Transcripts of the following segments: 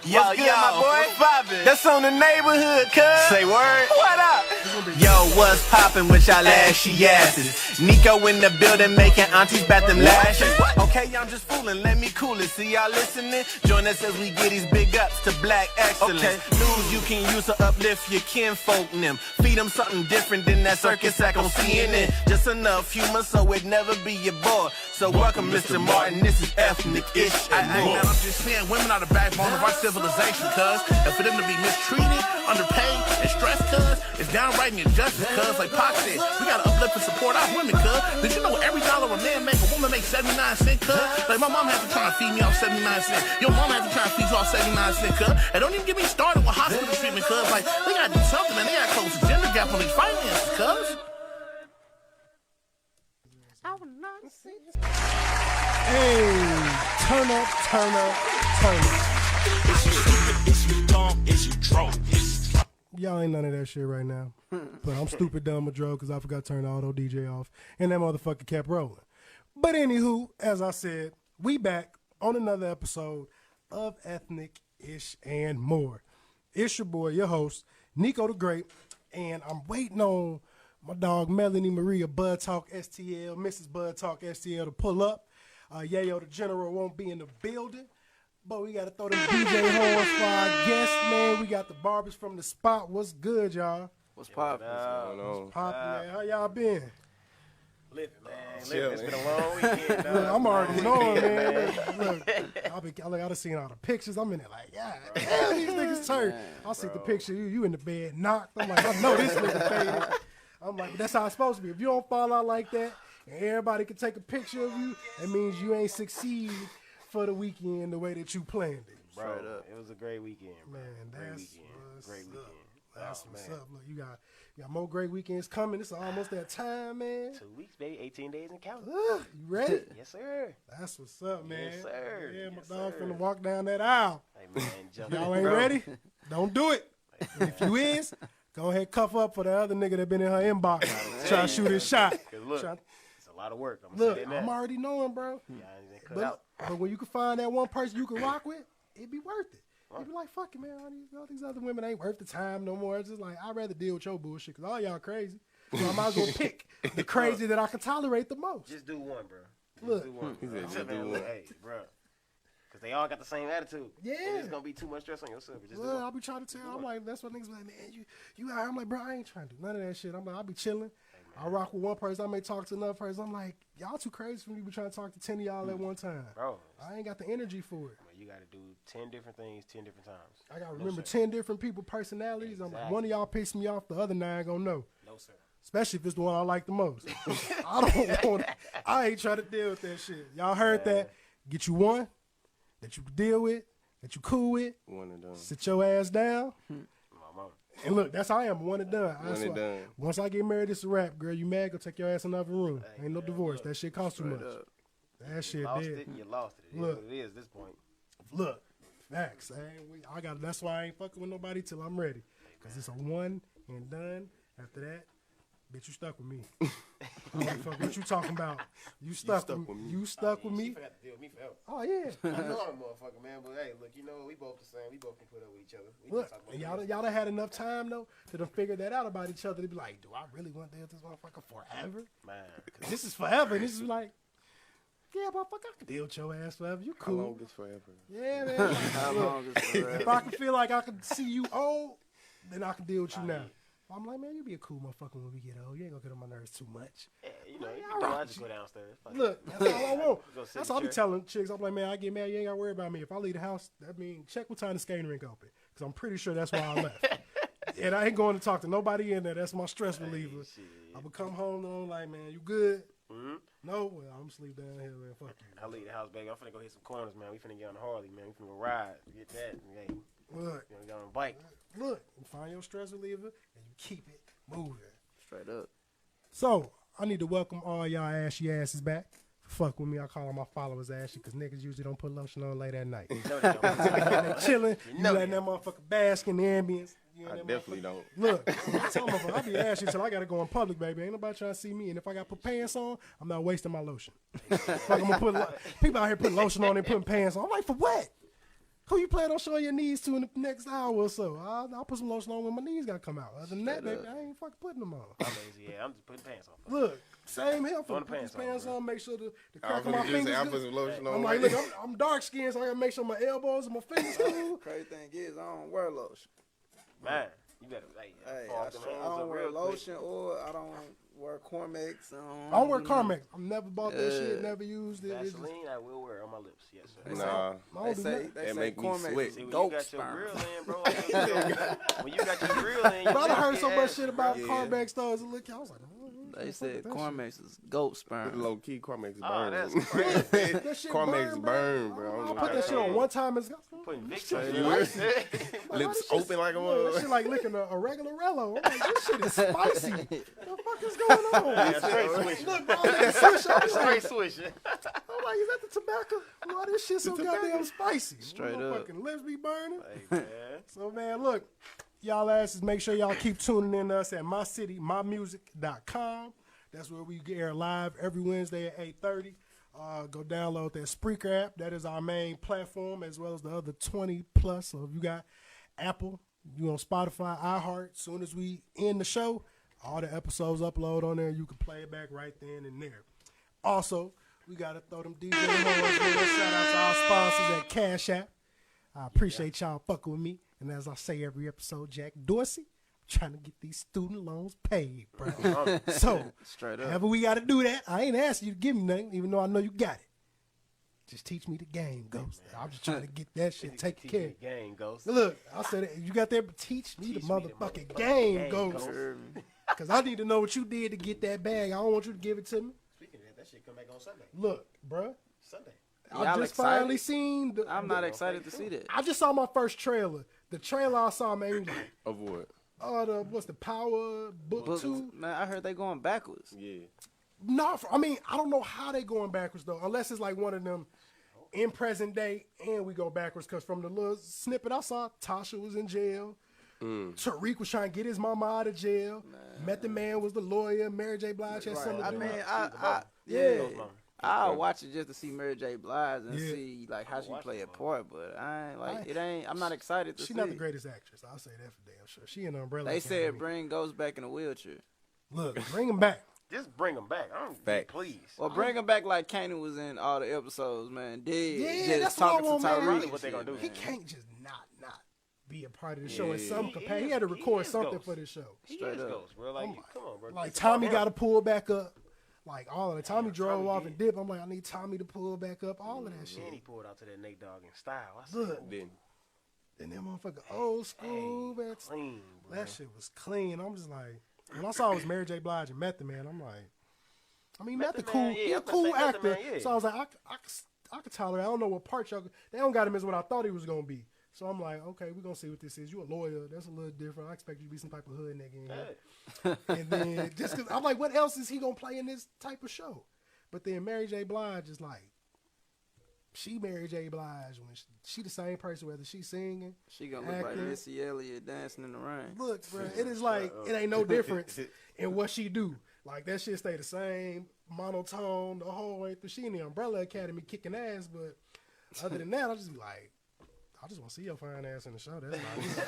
Yo, what's good, my boy? What's poppin'? That's on the neighborhood, cuz. Say word. What up? Yo, what's poppin' with y'all ashy asses? Nico in the building making aunties bat them lashes. Okay, I'm just fooling, let me cool it. See y'all listening? Join us as we get these big ups to black excellence. News you can use to uplift your kinfolk and them. Feed them something different than that circus act on CNN. Just enough humor so it never be your boy. So welcome, Mr. Martin, this is ethnic-ish and more. Man, I'm just saying, women are the backbone of our civilization, cuz. And for them to be mistreated, underpaid, and stressed, cuz, it's downright injustice, cuz. Like Pac said, we gotta uplift and support our women, cuz. Did you know every dollar a man make, a woman makes 79 cents, cuz? Like, my mom had to try and feed me off 79 cents. Your mom had to try and feed you off 79 cents, cuz. And don't even get me started with hospital treatment, cuz. Like, they gotta do something, man. They gotta close the gender gap on these finances, cuz. Hey, turn up, turn up, turn up. Is you stupid? Is you dumb? Is you drunk? Y'all ain't none of that shit right now. But I'm stupid, dumb, or drunk because I forgot to turn the auto DJ off. And that motherfucker kept rolling. But anywho, as I said, we back on another episode of Ethnic-ish and More. It's your boy, your host, Nico the Great. And I'm waiting on my dog Melanie Marie of Bud Talk STL, Mrs. Bud Talk STL to pull up. Yeyo the General won't be in the building, but we got to throw them DJ horns for our guests, man. We got the barbers from the spot. What's good, y'all? What's poppin'? What's poppin', man? How y'all been? Living, man. Living. It's been a long weekend, dog. Look, I'm already knowing, man. Look, I done seen all the pictures. I'm in there like, yeah, damn, these niggas turn. I see the picture, you in the bed, knocked. I'm like, I know this nigga faded. I'm like, that's how it's supposed to be. If you don't fall out like that, and everybody can take a picture of you, that means you ain't succeed for the weekend the way that you planned it. Bro, it was a great weekend, bro. Man, that's great weekend. That's what's up. Look, you got more great weekends coming. It's almost that time, man. 2 weeks, baby. 18 days and counting. You ready? Yes, sir. That's what's up, man. Yes, sir. Yeah, my dog finna walk down that aisle. Hey, man, jump Y'all in, ain't bro. ready? Don't do it. If you is, go ahead cuff up for the other nigga that been in her inbox trying to shoot his shot. Look, it's a lot of work. Look, I'm already knowing, bro. Yeah, I ain't cut out. But when you can find that one person you can rock with, it'd be worth it. You'd be like, fuck it, man. All these other women ain't worth the time no more. It's just like, I'd rather deal with your bullshit because all y'all crazy. So I might as well pick the crazy that I can tolerate the most. Just do one, bro. Look. Do one. He said, just do one. Hey, bro. Because they all got the same attitude. Yeah. And it's going to be too much stress on yourself. Just do Look, one. I'll be trying to tell. I'm like, that's what niggas be like, man, you out here. I'm like, bro, I ain't trying to do none of that shit. I'm like, I'll be chilling. I rock with one person. I may talk to another person. I'm like, y'all too crazy for me to be trying to talk to 10 of y'all at one time. Bro. I ain't got the energy for it. You got to do 10 different things 10 different times. I got to remember 10 different people personalities. I'm like, one of y'all piss me off, the other 9 gonna know. No, sir. Especially if it's the one I like the most. I ain't trying to deal with that shit. Y'all heard that? Get you one that you can deal with, that you cool with. One and done. Sit your ass down. Mama. And look, that's how I am. One and done. One and done. Once I get married, it's a wrap. Girl, you mad? Go take your ass in another room. Ain't no divorce. That shit costs too much. That shit Lost dead. it, you lost it. It Look. is what it is at this point. Look, facts. That's why I ain't fucking with nobody till I'm ready. Because it's a one and done. After that, bitch, you stuck with me. Fuck, what you talking about? You stuck with me. You stuck with me. She forgot to deal with me forever. Oh, yeah. I know I'm a motherfucker, man. But hey, look, you know, we both the same. We both can put up with each other. We Look, can talk and about y'all done had enough time, though, to done figure that out about each other. To be like, do I really want to deal with this motherfucker forever? Man. This is forever. And this is like, yeah, motherfucker, I can deal with your ass forever. You How cool. long is forever? Yeah, man. How long is forever? If I can feel like I can see you old, then I can deal with you now. I'm like, man, you be a cool motherfucker when we get old. You ain't gonna get on my nerves too much. Yeah, you know, All right. I just go downstairs. Fuck Look, that's all I want. Go sit That's in all I be the chair. telling chicks. I'm like, man, I get mad. You ain't gotta worry about me. If I leave the house, that means check what time the skating rink open. Because I'm pretty sure that's why I left. And I ain't going to talk to nobody in there. That's my stress reliever. I would come home and I'm like, man, you good? Mm-hmm. No? Well, I'm sleep down here, man. Fuck you. I leave the house, baby. I'm finna go hit some corners, man. We finna get on the Harley, man. We finna go ride. Get that. Hey, Look, we got on a bike. look. You find your stress reliever and you keep it moving. Straight up. So, I need to welcome all y'all ashy asses back. Fuck with me, I call all my followers ashy because niggas usually don't put lotion on late at night. No, they don't. They chilling, you know letting that motherfucker bask in the ambience. You know I that definitely don't. Look, I tell motherfucker, I be ashy until I gotta go in public, baby. Ain't nobody trying to see me. And if I got to put pants on, I'm not wasting my lotion. Like I'm gonna people out here putting lotion on and putting pants on. I'm like, for what? Who you plan on showing your knees to in the next hour or so? I'll put some lotion on when my knees got to come out. Other than that, baby, I ain't fucking putting them on. I'm lazy, yeah. I'm just putting pants on. Look, same here. Throw I'm the put these pants on, on, make sure the I crack was of my gonna just say, fingers I good. put some lotion on. I'm like, look, I'm dark skinned, so I gotta make sure my elbows and my fingers cool. Crazy thing is, I don't wear lotion. Man, you better, like, Hey, fall off them hands I don't up wear real quick. lotion or I don't wear Cormex. I don't wear Carmex. I've never bought that shit, never used it. It's just- Vaseline, I will wear on my lips. Yes, sir. Nah, I They don't do say nothing. they say make me Cormex sweat. is See, when you goat got your sperm. grill in, bro, when you got your grill in, Bro, I done heard your so much ass, shit bro. about Carmex stores. And look, I was like, They said Cormex is goat sperm. low key, Cormex Oh, burn. that's crazy. that shit Cormex burn, bro. I put that shit on one time. It's Putting Vicks Shit, on nice. your Lips open like a that mother. shit like licking a regular Rello. I'm like, this shit is spicy. What the fuck is going on? Yeah, straight swishing. Look, bro, I'm swish. I'm Straight like, swishing. is that the tobacco? Why this shit so goddamn spicy? Straight My up. fucking lips be burning. Hey, man. So, man, look, y'all asses, make sure y'all keep tuning in to us at mycitymymusic.com. That's where we air live every Wednesday at 8:30. Go download that Spreaker app. That is our main platform, as well as the other 20 plus. So if you got Apple, you on Spotify, iHeart, as soon as we end the show, all the episodes upload on there. You can play it back right then and there. Also, we got to throw them DJ horns in there. Shout out to our sponsors at Cash App. I appreciate y'all fucking with me. And as I say every episode, Jack Dorsey, trying to get these student loans paid, bro. So, Straight up. however we got to do that, I ain't asking you to give me nothing, even though I know you got it. Just teach me the game, Ghost. I'm just trying to get that shit taken care of. Gang goes. Look, I said, you got that, but teach me the motherfucking game, Ghost. Because I need to know what you did to get that bag. I don't want you to give it to me. Speaking of that shit come back on Sunday. Look, bruh. Sunday. I Y'all just excited? finally seen the. I'm not excited to see that. I just saw my first trailer. The trailer I saw made me like, Of what? what's the Power Book 2? Man, I heard they going backwards. Yeah. No, I mean, I don't know how they going backwards though, unless it's like one of them in present day and we go backwards. Because from the little snippet I saw, Tasha was in jail. Tariq was trying to get his mama out of jail. Method Man was the lawyer. Mary J. Blige had something to I do mean, with I'll watch it just to see Mary J. Blige and Yeah. see like how she play a part, but I ain't like it ain't. I'm not excited to see. She's not the it. greatest actress. I'll say that for damn sure. She in the Umbrella They Academy. said bring Ghost back in a wheelchair. Look, bring him back. Just bring them back. I'm Facts. please. Or bring him back like Kanan was in all the episodes, man. Dead. Yeah, that's just what I talking want, to man. Tyreek. Really and what they shit, gonna do. He man. can't just not be a part of the show in some He capacity. He is- had to he record is something Ghost. for this show. He Straight is up. Ghost, bro. Like, come on, bro. Like It's Tommy about got to him. pull back up. Like all of it. Tommy drove Tommy off did. and dip. I'm like, I need Tommy to pull back up. All of that shit. And he pulled out to that Nate Dogg in style. I said, Look, Then and that motherfucker old school, man. clean, bro. That shit was clean. I'm just like, when I saw it was Mary J. Blige and Method Man, I'm like, I mean, Method Method cool. Man, yeah, He a I'm gonna cool say Method actor. Man, yeah. So I was like, I could tolerate. I don't know what part y'all. They don't got him as what I thought he was gonna be. So I'm like, okay, we're gonna see what this is. You a lawyer? That's a little different. I expect you to be some type of hood nigga in here. And then just because I'm like, what else is he gonna play in this type of show? But then Mary J. Blige is like, she Mary J. Blige when she the same person whether she singing. She gonna look like acting. Missy Elliott dancing in the rain. Look, bro, it is like it ain't no difference in what she do. Like that shit stay the same, monotone the whole way through. She in the Umbrella Academy kicking ass, but other than that, I just be like, I just want to see your fine ass in the show. That's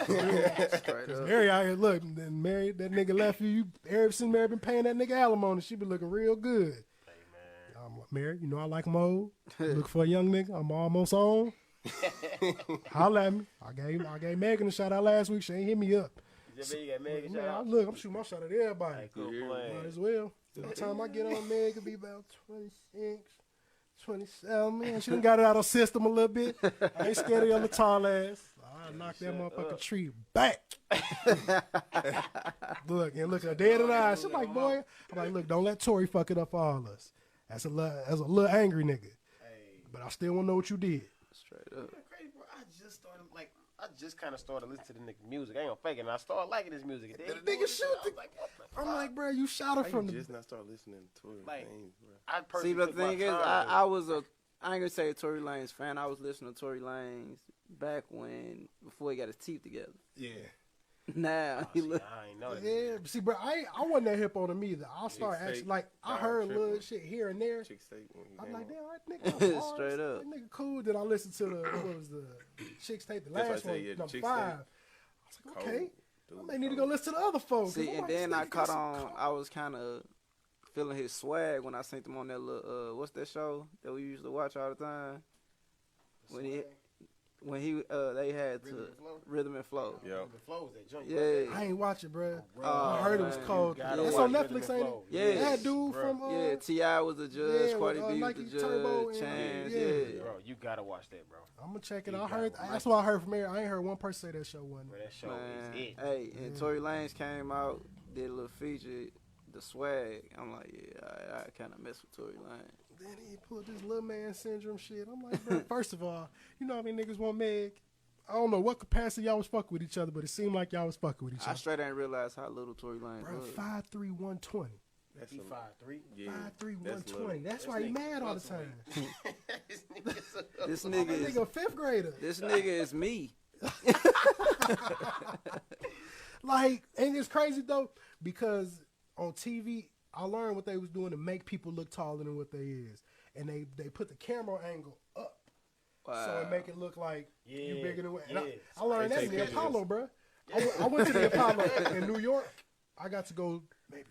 like, Straight up. Mary out here, look, then Mary, that nigga left you. Ever since Mary been paying that nigga alimony, she been looking real good. Hey, man. Mary, you know I like him old. Look for a young nigga. I'm almost on. Holla at me. I gave Megan a shout out last week. She ain't hit me up. Just you got Megan Man, shout out. look, I'm shooting my shot at everybody. Hey, cool Yeah. plan. Might as well. By the time I get on Meg, it'll be about 26, 27. Man, she done got it out of her system a little bit. I ain't scared of your little tall ass. I knock that motherfucking tree back. Look, and look her dead in the eyes. She's like, boy. I'm like, look, don't let Tori fuck it up for all of us. That's a little angry nigga. But I still want to know what you did. Straight up. Crazy, bro. I just kind of started listening to the nigga music. I ain't gonna fake it. And I started liking his music. And then The nigga shoot I was like, what the I'm fuck? like, bro, you shot her I from the. just not start listening to Tory Like, Lanez, bro. I See, personally but the took my thing is, time. I ain't gonna say a Tory Lanez fan. I was listening to Tory Lanez back before he got his teeth together. Yeah. Now he look. I ain't know that. Yeah, see, bro, I wasn't that hip on him either. I started steak, actually like I fried heard triple. little shit here and there. Chick steak when he I'm came like, out. damn, that nigga hard. Straight up. That nigga cool. Then I listened to the what was the Chicks tape, the That's last what I one, said, yeah, the number Chicks 5. tape. I was like, Cold. okay, Dude, I may need to go cold. listen to the other folks. See, and then I caught on. I was kind of feeling his swag when I seen him on that little what's that show that we used to watch all the time? When he they had Rhythm and Flow. Yeah. The flows that joint. Yeah. I ain't watch it, bro. bro. I heard it was man, cold. you gotta It's watch on Rhythm Netflix, and ain't Flow. it? Yes, That dude bro. from Yeah, T.I. was the judge, yeah, Cardi with, B was Nike the Turbo judge, and- Chance, yeah. yeah. Bro, you gotta watch that, bro. I'm gonna check it You out. I gotta heard watch that's what I heard from here. I ain't heard one person say that show wasn't. Bro, that show Man, is it. hey, and Tory Lanez came out, did a little feature, the swag. I'm like, yeah, I kind of mess with Tory Lanez. Then he pulled this little man syndrome shit. I'm like, bro, first of all, you know how many niggas want Meg? I don't know what capacity y'all was fucking with each other, but it seemed like y'all was fucking with each I other. straight ain't realize how little Tory Lanez Bro, was. 5'3", 120. That's He a- 5'3". Yeah. 5'3", that's 120. little. That's why he mad all the time. This That nigga nigga a fifth grader. this nigga is me. Like, and it's crazy though, because on TV, I learned what they was doing to make people look taller than what they is. And they put the camera angle up. So it make it look like you Yeah, bigger than what. And yeah. I learned They that in take the pictures. Apollo, bro. I went to the Apollo in New York. I got to go maybe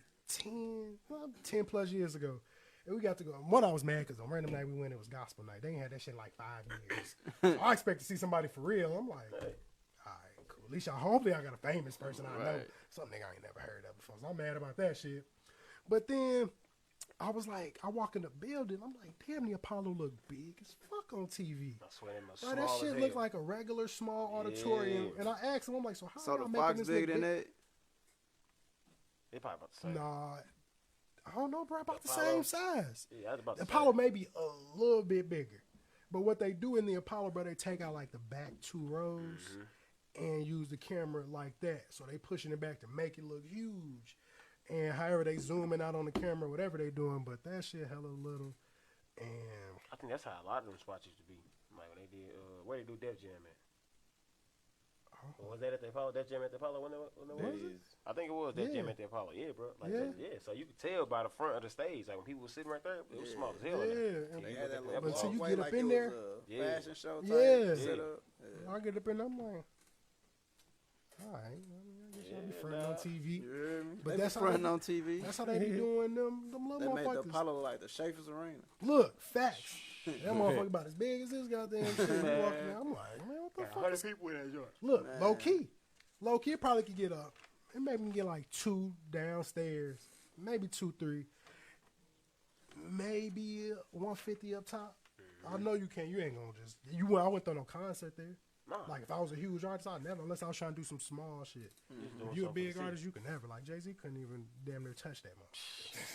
10 plus years ago. And we got to go. One, I was mad because on random night we went, it was gospel night. They ain't had that shit in like 5 years. So I expect to see somebody for real. I'm like, all right, cool. At least hopefully I got a famous person I know. Right. Some nigga I ain't never heard of before. So I'm mad about that shit. But then I was like, I walk in the building. I'm like, damn, the Apollo look big as fuck on TV. I swear that must Bro, that small shit as look hell. like a regular small auditorium. Yeah. And I asked him, I'm like, so how So y'all the making Fox this look bigger than big? that? They probably about the same. Nah, I don't know, bro. About the Apollo? same size. Yeah, that's about The the Apollo same. may be a little bit bigger. But what they do in the Apollo, bro, they take out like the back 2 rows and use the camera like that. So they pushing it back to make it look huge. And however they zooming out on the camera, whatever they doing, but that shit hella little. And I think that's how a lot of them spots used to be. Like when they did, where they do Def Jam at? Or was that at the Apollo? Def Jam at the Apollo when it That was? is. I think it was Def Jam Yeah. at the Apollo. Yeah, bro. Like Yeah. yeah. So you could tell by the front of the stage, like when people were sitting right there, it was small as hell. yeah, in there. and They you had look that at little the until you walkway get up like in it there. was a Yeah. fashion show type Yeah. setup. I get up in there, I'm like, all right, I guess y'all be Yeah, fronting nah. on TV. You hear me? But They that's be how fronting they- on TV. That's how they be doing them little They made the motherfuckers. Apollo look like the Schaefer's Arena. Look, facts. That motherfucker about as big as this goddamn shit. We walking in, I'm like, man, what the fuck? 100 people in that joint. Look, low key. Low key, it probably could get up. It maybe can get like 2 downstairs. Maybe 2, 3. Maybe 150 up top. I know you can't. You ain't gonna just. I went to no concert there. Nah. Like if I was a huge artist, I'd never. Unless I was trying to do some small shit. doing If you a something big for the artist, you can never. Like Jay-Z couldn't even damn near touch that much.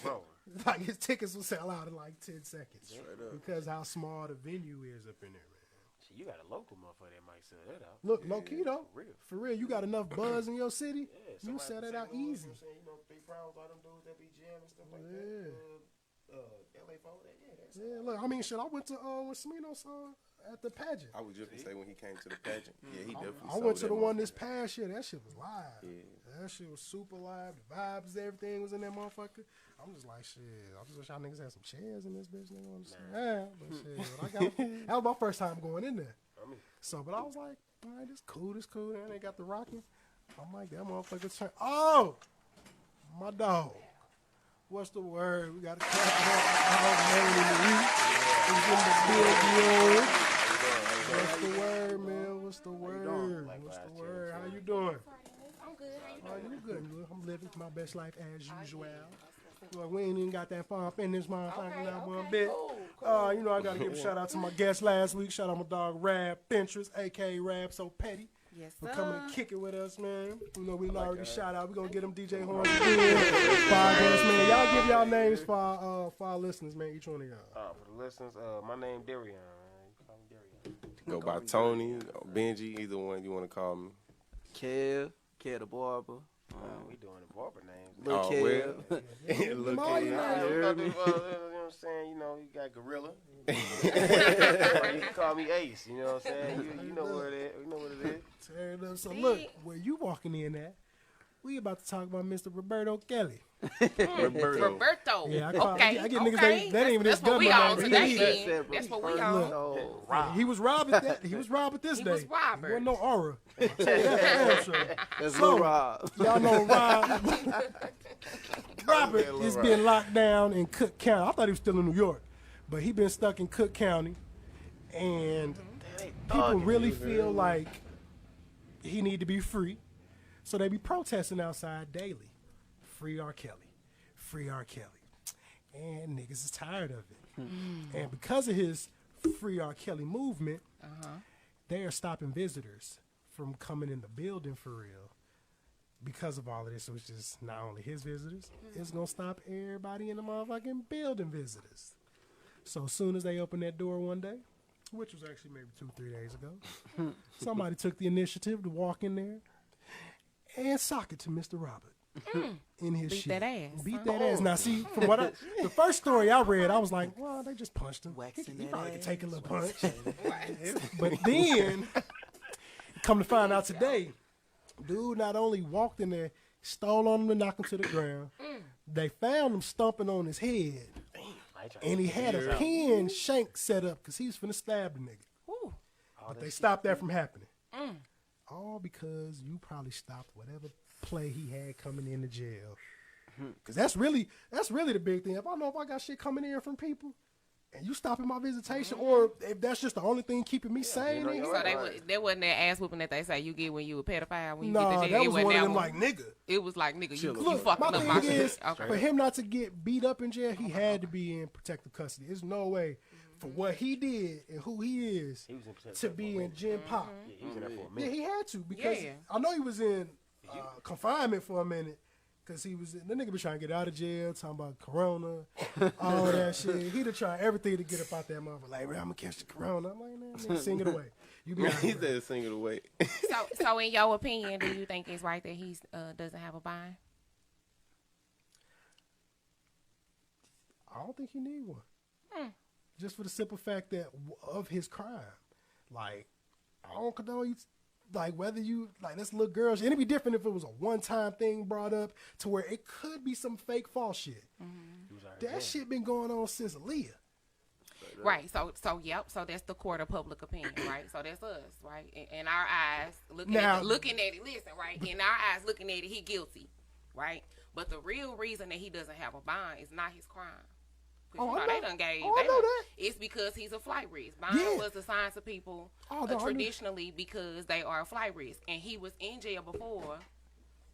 Bro, Like his tickets will sell out in like 10 seconds because how small the venue is up in there, man. shit, you got a local motherfucker that might sell that out. Look, low key though, For real. you got enough buzz in your city, Yeah, you somebody sell from that out St. Louis, easy. You know what I'm saying? You know, Big Browns, all them dudes that be jamming and stuff like Yeah. that. LA Fo, that, yeah, that's Yeah, look, I mean, shit, I went to when Smino saw at the pageant. I was just gonna say when he came to the pageant. Yeah, he definitely. I went to sold the that one this motherfucker. past year. That shit was live. Yeah. That shit was super live. The vibes, everything was in that motherfucker. I'm just like, shit. I just wish y'all niggas had some chairs in this bitch. Nigga, what I'm saying? Yeah, but shit, I got. That was my first time going in there. So, but I was like, all right, this cool, And they got the rocking. I'm like, that motherfucker turn. Oh, my dog. What's the word? We got to clap it up. Melanie Marie is in the building. What's the word, man? What's the word? What's the word? How you doing? I'm good. How you Oh, doing? you good? I'm living my best life as usual. Well, we ain't even got that far up in this motherfucker now one bit. You know, I got to give a shout out to my guest last week. Shout out my dog Rab Pinterest, a.k.a. Rab So Petty, Yes, for sir. coming to kick it with us, man. You know, we already shout out. We're going to get them DJ horns again. Five guests, man. Y'all give y'all names for our listeners, man, each one of y'all. For the listeners, my name Darion. You call me Darion. Go by Tony or Benji, either one you want to call me. Kev the barber. We doing the barber names. Lil' Kev. Look Mom, at you you. know, You know what I'm saying? You know, you got Gorilla. You can call me Ace. You know what I'm saying? You know where it is. You know what it is. Tear it up. So look, where you walking in at? We about to talk about Mr. Roberto Kelly. Roberto. Yeah, Okay. I get niggas that ain't even his That's what we government on name. today. He- Then. That's what we on. No. Yeah, he was robbed at that. He was robbed at this He day. was Robert. Wasn't no aura. I'll tell you that damn sure. That's So, Lil Rob. Y'all know Robert is being locked down in Cook County. I thought he was still in New York, but he been stuck in Cook County, and people really feel like he need to be free, so they be protesting outside daily. Free R. Kelly. Free R. Kelly. And niggas is tired of it. And because of his Free R. Kelly movement, they are stopping visitors from coming in the building for real. Because of all of this, which is not only his visitors, it's going to stop everybody in the motherfucking building visitors. So as soon as they open that door one day, which was actually maybe 2-3 days ago, somebody took the initiative to walk in there and sock it to Mr. Robert. In his Beat shit. that ass, Beat huh? that ass. Now, see, from what the first story I read, I was like, well, they just punched him. He probably could take a little punch. But then, come to find out today, dude not only walked in there, stole on him to knock him to the ground. They found him stomping on his head. And he had a pin shank set up because he was finna stab the nigga. But they stopped that from happening. All because you probably stopped whatever play he had coming into jail. Because that's really the big thing. If I know if I got shit coming in from people and you stopping my visitation, or if that's just the only thing keeping me sane, you know, nigga, So that wasn't that ass whooping that they say you get when you a pedophile when you nah, get to jail. that It was wasn't one of that them like, nigga. It was like, nigga, you Look, fucking my up my thing shit. is, for him not to get beat up in jail, he had to be in protective custody. There's no way for what he did and who he is He was in protective to be in Gen Pop. Yeah, he was in there for a Yeah, minute. he had to because Yeah. I know he was in confinement for a minute because he was the nigga was trying to get out of jail, talking about corona, all that shit. He'd have tried everything to get up out that motherfucker. Like, I'm gonna catch the corona. I'm like, man, nigga, sing it away. You be out He here. said sing it away. So in your opinion, do you think it's right that he doesn't have a bind? I don't think he need one. Just for the simple fact that of his crime, like I don't condone you. Like whether you like this little girl, and it'd be different if it was a one-time thing brought up to where it could be some fake false shit. That shit been going on since Aaliyah. Right. So yep. So that's the court of public opinion, right? So that's us, right? In our eyes, looking at it. Listen, right? In our eyes, looking at it, he guilty, right? But the real reason that he doesn't have a bond is not his crime. Oh, I know. They done gave. I know that. It's because he's a flight risk. Bond was assigned to people traditionally because they are a flight risk, and he was in jail before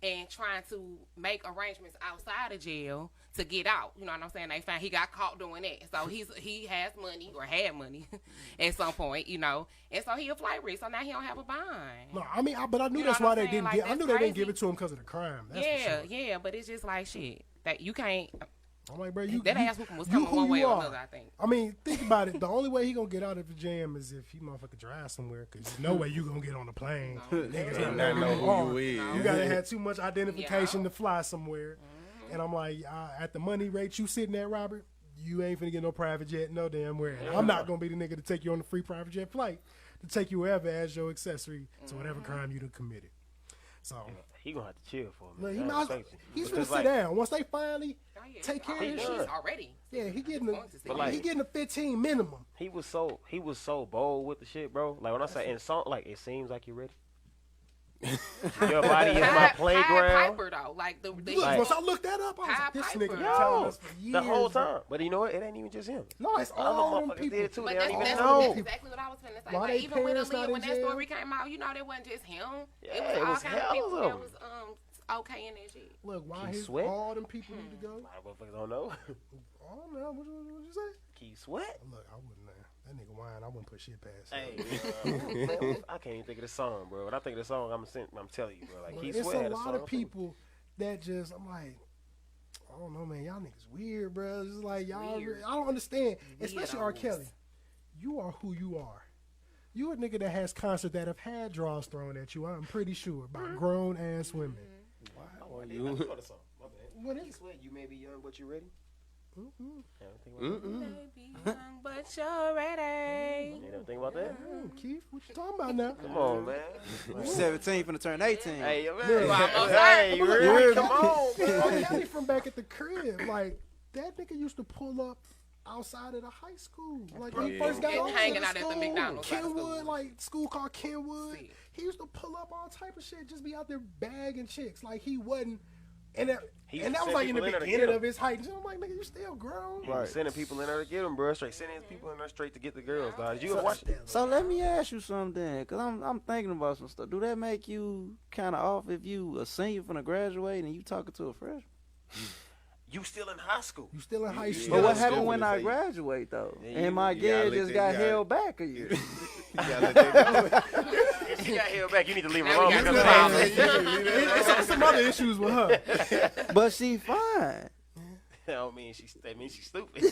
and trying to make arrangements outside of jail to get out. You know what I'm saying? They found he got caught doing that. So he has money or had money at some point, you know. And so he a flight risk. So now he don't have a bond. No, I mean, but I knew You know that's what why I'm they saying? didn't Like, get. I that's knew they didn't crazy. give it to him because of the crime. That's for sure. Yeah, but it's just like shit that you can't. I'm like, bro, you That ass whooping was coming who one way you or are. another, I think. I mean, think about it. The only way he gonna get out of the jam is if he motherfucker drive somewhere, because no way you gonna get on the plane. Niggas don't Not know know who you is. You gotta have too much identification to fly somewhere. And I'm like, at the money rate you sitting at, Robert, you ain't finna get no private jet, no damn where. I'm not gonna be the nigga to take you on the free private jet flight to take you wherever as your accessory to whatever crime you done committed. So He gonna have to chill for a look, minute. he's finna sit down. Once they finally take care of his He's shit, already. yeah, he getting like- he getting a 15 minimum. He was so bold with the shit, bro. Like when I say in song, like it seems like you ready. Your body is my Pied playground. Piper though, like the Look, Like- once I looked that up, I was like, Pied this Piper. nigga been Yo, telling us for years. The whole time. But you know what? It ain't even just him. No, it's Other all them motherfuckers people. did too. But They that's, don't even that's, know. that's exactly what I was finna say. Why Like, they even with parents not Aaliyah, in when that jail? story came out, you know, that wasn't just him. Yeah, it was it all was kind of hell people of that them. was okay in that shit. Look, why Keith his Sweat? all them people need to go? A lot of motherfuckers don't know. I don't know. What you say? Keith Sweat. Look, I wouldn't. That nigga whine. I wouldn't put shit past Hey, him. man, I can't even think of the song, bro. When I think of the song, I'm telling you, bro. Like Look, Keith it's Sweat a had lot song of too. people that just I'm like, I don't know, man. Y'all niggas weird, bro. It's just like y'all. Weird. I don't understand, especially R. Weirdos. Kelly. You are who you are. You a nigga that has concerts that have had draws thrown at you. I'm pretty sure by grown ass women. You. What is it? You may be young, but you ready? Baby, young, but you're ready. You never think about that? Keith, what you talking about now? Come on, man. 17 finna turn 18. Hey, man. almost Hey, you ready? Come on, Oh, man. Kelly from back at the crib, like that nigga used to pull up outside of the high school. Like when he first got And on hanging to the out at the school, McDonald's by the Kenwood, school. like school called Kenwood. See. He used to pull up all type of shit, just be out there bagging chicks. Like he wasn't, and that, He and that was sent like in the people in there to beginning get of his height. So I'm like, nigga, you still grown. He was sending people in there to get them, bro. Straight sending people in there straight to get the girls, dog. Did you ever watch that? So let me ask you something, cause I'm thinking about some stuff. Do that make you kind of off if you a senior finna graduate and you talking to a freshman? You still in high school. You still in high school. But what that's happened good when to I say. graduate though? Yeah, And my you gotta gas let just that got guy- held back a year. You gotta let that go. If you got held back, you need to leave her Now we alone. got Because some problems. It's some other issues with her. But she fine. I don't mean she's stupid.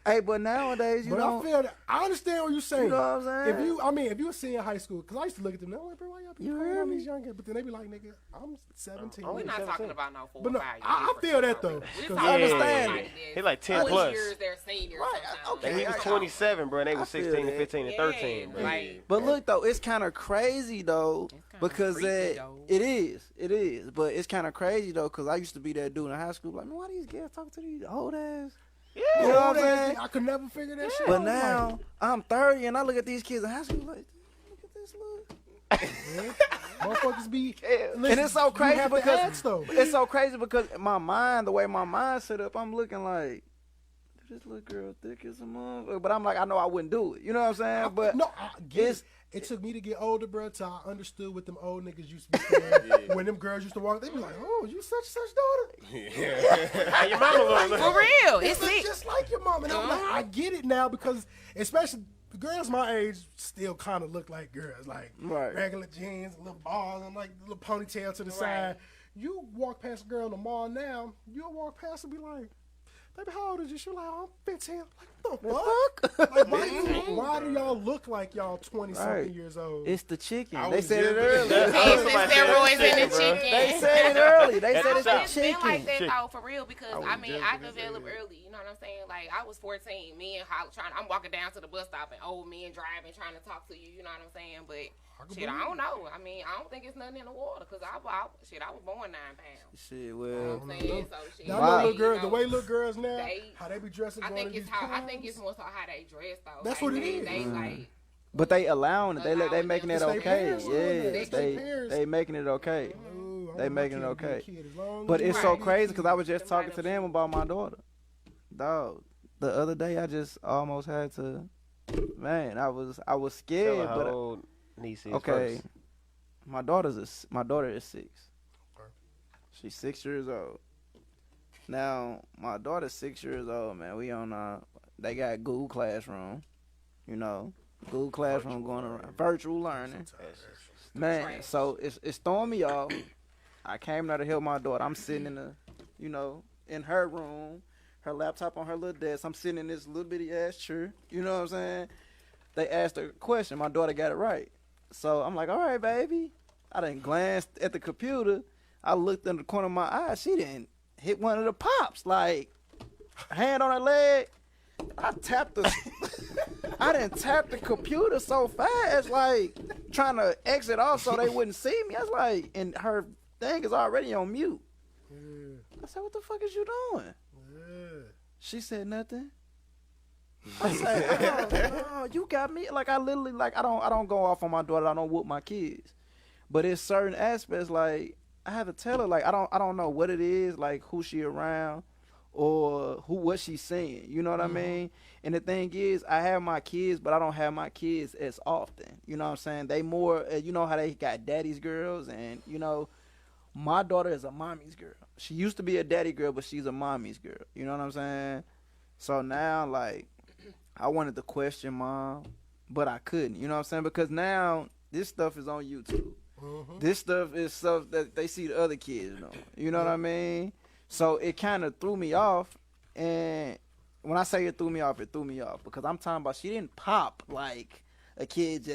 Hey, but nowadays you But I don't. feel that I understand what you're saying. You know what I'm saying? If you were seeing high school, because I used to look at them, I'm like, bro, why y'all be You playing hear on me? these young kids? But then they be like, nigga, I'm 17. We're not talking about no 4 But no, or 5 years. I feel that, though, We're 'cause talking I about understand. like He like 10 20 plus. years they're seniors sometimes. okay. And he was 27, bro, and they was I feel 16 and that. 15 and Yeah, 13, bro. like, But look though, it's kind of crazy though, kinda because creepy, though. it is. But it's kind of crazy though, because I used to be that dude in high school. Like, man, why these guys talking to these old ass? Yeah. You know what I'm saying? I could never figure that shit But out. now I'm 30 and I look at these kids in high school like, look at this look. Motherfuckers be. Listen, And it's so crazy you have to because ask, though. it's so crazy because my mind, the way my mind set up, I'm looking like this little girl thick as a motherfucker. But I'm like, I know I wouldn't do it. You know what I'm saying? But No, I get it's- it. It took me to get older, bro, till I understood what them old niggas used to be saying. When them girls used to walk, they be like, "Oh, you such daughter." How your mama look? for real, it's Look sick. just like your mom. And I'm like, I get it now because, especially girls my age, still kind of look like girls, like Right. regular jeans, little balls, and like little ponytail to the Right. side. You walk past a girl in the mall now, you'll walk past and be like, "Baby, how old is you?" She's like, "I'm 15." I'm like, what the fuck? Like, why do y'all look like y'all 20-something Right. years old? it's the chicken. I They was said it just- earlier. And the steroids in the chicken. They said it early. They said it's the It's been like chicken. that though, for real, because I mean, just I gonna say developed that. early. You know what I'm saying? Like I was 14, me and Holly I'm walking down to the bus stop and old men driving, trying to talk to you. You know what I'm saying? But shit, I don't know. I mean, I don't think it's nothing in the water because I was born 9 pounds. Shit, You know well, what I'm saying? So shit. Y'all Wow. know little you girls, the know, way little girls now, they- how they be dressing. I going think to it's these how I clubs. think it's more so how they dress though. That's like, what it they, is. They like. but they allowing it. They Allowing making it them. It's they okay. parents doing it. Yeah, It's they parents. they making it okay. Ooh, I They want my making it kid to be a okay. kid as long But as it's you so want to be a crazy kid. because I was just Them talking right to up them shit. about my daughter. Dog, the other day I just almost had to. Man, I was Tell scared, her how but old niece is okay. first. My daughter is 6. She's 6 years old. Now my daughter's 6 years old. Man, we on they got Google Classroom, you know, Google Classroom going around, virtual learning. Man, so it's throwing me off. I came there to help my daughter. I'm sitting in in her room, her laptop on her little desk. I'm sitting in this little bitty ass chair. You know what I'm saying? They asked her a question. My daughter got it right. So I'm like, all right, baby. I done glanced at the computer. I looked in the corner of my eye. She didn't hit one of the pops. Like, hand on her leg. I didn't tap the computer so fast, like, trying to exit off so they wouldn't see me. I was like, and her thing is already on mute. I said, what the fuck is you doing? She said nothing. I said, oh, you got me. Like, I literally, like, I don't go off on my daughter. I don't whoop my kids. But it's certain aspects, like, I have to tell her, like, I don't know what it is, like, who she around or what she's saying. You know what I mean? And the thing is, I have my kids, but I don't have my kids as often. You know what I'm saying? They more, you know how they got daddy's girls, and, you know, my daughter is a mommy's girl. She used to be a daddy girl, but she's a mommy's girl. You know what I'm saying? So now, like, I wanted to question mom, but I couldn't. You know what I'm saying? Because now this stuff is on YouTube. This stuff is stuff that they see the other kids doing. You know what I mean? So it kind of threw me off. And when I say it threw me off because I'm talking about she didn't pop like a kid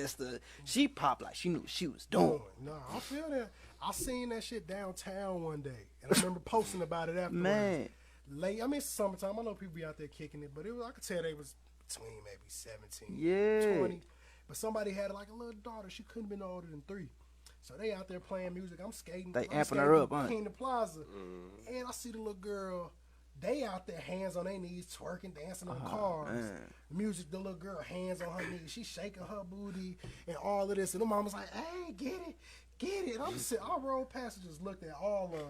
she popped like she knew what she was doing. No, I feel that. I seen that shit downtown one day, and I remember posting about it afterwards. Man. Late, I mean, it's summertime. I know people be out there kicking it, but I could tell they was between maybe 17, Yeah. 20. But somebody had like a little daughter. She couldn't have been older than 3. So they out there playing music. I'm skating. They I'm amping skating her up, huh? King the Plaza. And I see the little girl. They out there, hands on their knees, twerking, dancing on cars. Man. Music, the little girl, hands on her knees. She shaking her booty and all of this. And the mom was like, hey, get it. And I'm sitting, I rolled past and just looked at all of them.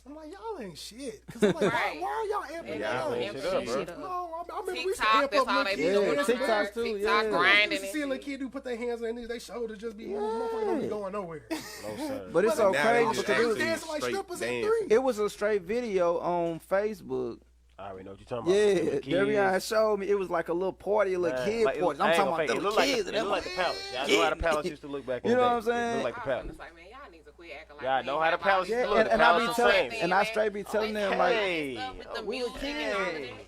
I'm like, y'all ain't shit. Cause I'm like, Right. why are y'all amping that Y'all up? ain't shit up, bro. No, I remember we used to TikTok, amp that's up all little they be kids. doing. Yeah, TikTok too, TikTok yeah. grinding You used to and see a little shit. kid who put their hands on their knees, their shoulders just be moving. Motherfucker don't be going nowhere. No, sir. But it's so now crazy they just They because was actually dancing like straight strippers at dancing. 3. it was a straight video on Facebook. I already know what you're talking Yeah, about. Little Darion kids. showed me. It was like a little party, a little Man, kid like, party. I I'm ain't talking gonna about fake the it. It little look like kids. it look like the palace. Y'all know how the palace used to look back in You the know day. what I'm saying? It look like the I palace. was like, man, y'all need to quit acting like Y'all men know how the have all palace these used to Yeah, look. and The I palace be was telling, same. and I straight be telling them like, Hey, stuff with the we were music and all of kids. that.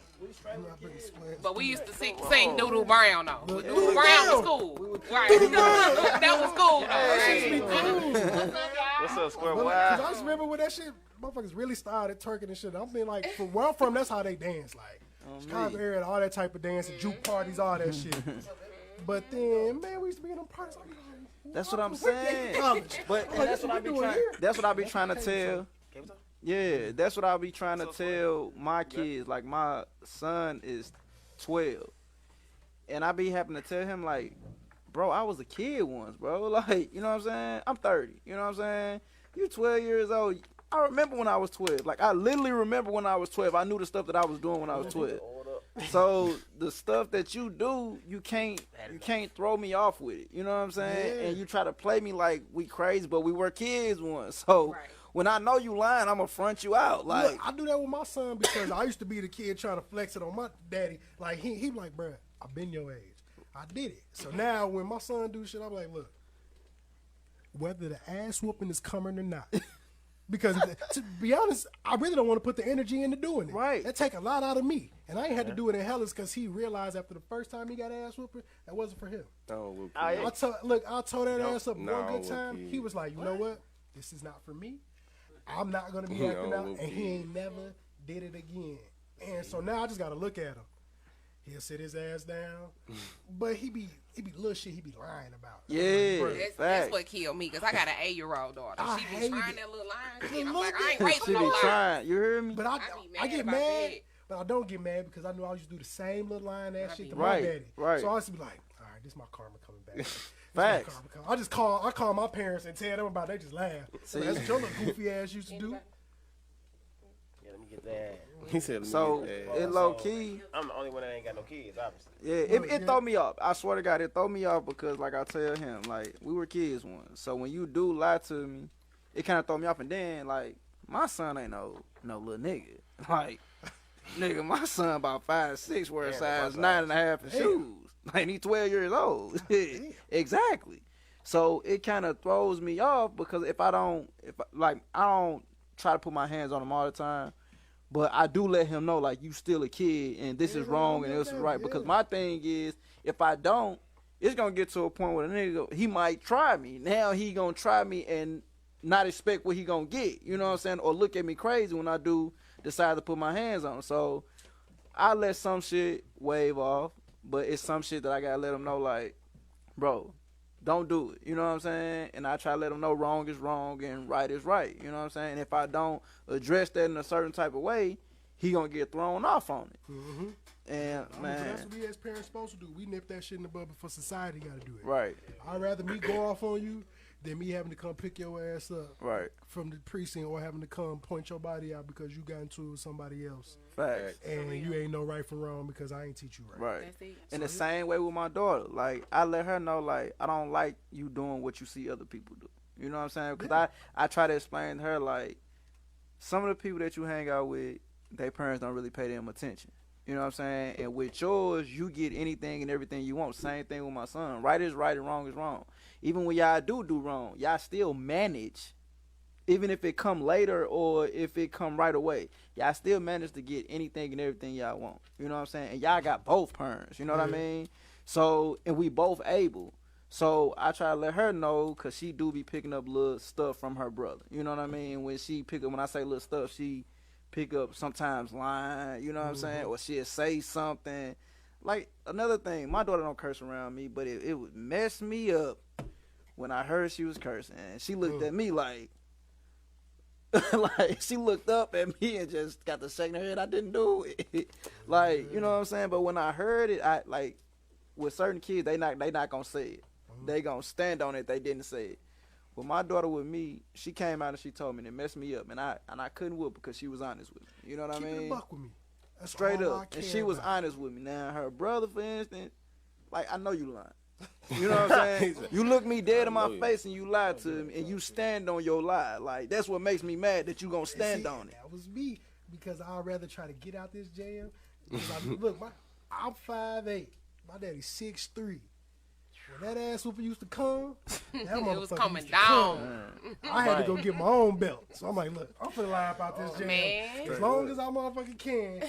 But But we used to sing Doodle Brown though. Doodle Doodle Brown was Brown. cool. Right. That was cool though. Hey. What's up, What's y'all? up, Square? Cause I Wow. just remember when that shit, motherfuckers really started twerking and shit. I'm being like, from where I'm from, that's how they dance. Like, Chicago area, all that type of dancing, juke parties, all that shit. But then, man, we used to be in them parties. Like, that's what I'm we get to saying. college. But Like, that's what I we be doing trying. here. That's what I be trying to tell. Yeah, that's what I be trying to tell my kids. Like my son is 12, and I be having to tell him like, bro, I was a kid once, bro. Like, you know what I'm saying? I'm 30. You know what I'm saying? You 12 years old. I remember when I was 12. Like I literally remember when I was 12. I knew the stuff that I was doing when I was 12. So the stuff that you do, you can't throw me off with it. You know what I'm saying? Yeah. And you try to play me like we crazy, but we were kids once. So Right. when I know you lying, I'm gonna front you out. Like, Look, I do that with my son because I used to be the kid trying to flex it on my daddy. Like he like, bruh, I've been your age. I did it. So now when my son do shit, I'm like, look, whether the ass whooping is coming or not. Because to be honest, I really don't want to put the energy into doing it. Right. That take a lot out of me. And I ain't had to do it in Hellas because he realized after the first time he got ass whooping, that wasn't for him. Oh, well, Oh, yeah. I told that ass up no, one good look, time. kid. He was like, you know what? This is not for me. I'm not going to be acting No, out. look, And he kid. ain't never did it again. And so now I just got to look at him. He'll sit his ass down. But he be little shit he be lying about. I'm like, Yeah. bruh, That's Facts. what killed me, because I got an 8-year-old daughter. I She be hate trying it. that little line Look shit. I'm at like, I ain't it. raising she no be line. trying. You hear me? But I be I mad get about mad, that. but I don't get mad because I know I used to do the same little line ass shit to Right, my daddy. right. So I used to be like, all right, this is my karma coming back. This is my Facts. karma coming. I call my parents and tell them about it. They just laugh. So that's what your little goofy ass used to do. Yeah, let me get that. He said, let me So get that. it low key. I'm the only one that ain't got no kids, obviously. Yeah, it throw me off. I swear to God, it throw me off because, like I tell him, like, we were kids once. So when you do lie to me, it kind of throw me off. And then, like, my son ain't no little nigga. Like, nigga, my son about 5'6", wear a Damn, size my 9.5 in shoes. Like, he 12 years old. Exactly. So it kind of throws me off because I don't try to put my hands on him all the time. But I do let him know, like, you still a kid, and this is wrong, and this is right. Because my thing is, if I don't, it's going to get to a point where the nigga, he might try me. Now he going to try me and not expect what he going to get. You know what I'm saying? Or look at me crazy when I do decide to put my hands on him. So I let some shit wave off, but it's some shit that I got to let him know, like, bro, don't do it. You know what I'm saying? And I try to let them know wrong is wrong and right is right. You know what I'm saying? And if I don't address that in a certain type of way, he gonna get thrown off on it. Mm-hmm. And So man, that's what we as parents supposed to do. We nip that shit in the bud before society got to do it. right, I'd rather me go off on you than me having to come pick your ass up right, from the precinct or having to come point your body out because you got into it with somebody else. facts, And you ain't know right from wrong because I ain't teach you right. right. That's it. And the same way with my daughter, like I let her know, like I don't like you doing what you see other people do. You know what I'm saying? Because I try to explain to her, like, some of the people that you hang out with, their parents don't really pay them attention. You know what I'm saying? And with yours, you get anything and everything you want. Same thing with my son. Right is right and wrong is wrong. Even when y'all do wrong, y'all still manage. Even if it come later or if it come right away, y'all still manage to get anything and everything y'all want. You know what I'm saying? And y'all got both parents. You know what I mean? So, and we both able. So I try to let her know, cause she do be picking up little stuff from her brother. You know what I mean? When I say little stuff, she pick up sometimes lying. You know what I'm saying? Or she'll say something. Like another thing, my daughter don't curse around me, but it would mess me up when I heard she was cursing. And she looked at me like she looked up at me and just got to shaking her head. I didn't do it. Like, you know what I'm saying? But when I heard it, I like with certain kids, they not gonna say it. They gonna stand on it. They didn't say it. But my daughter with me, she came out and she told me, and it messed me up, and I couldn't whoop because she was honest with me. You know what I mean? Keep it a buck with me. That's straight all up, I and care she was about. honest with me. Now her brother, for instance, like I know you lying. You know what I'm saying? You look me dead in my face and you lied to me, and you stand on your lie. Like that's what makes me mad that you gonna stand on it. That was me because I'd rather try to get out this jam. Look, I'm 5'8". My daddy's 6'3". When that ass whooping used to come, that motherfucker was coming used to down. come. I had to go get my own belt. So I'm like, look, I'm finna lie about this jam man. as long as I motherfucking can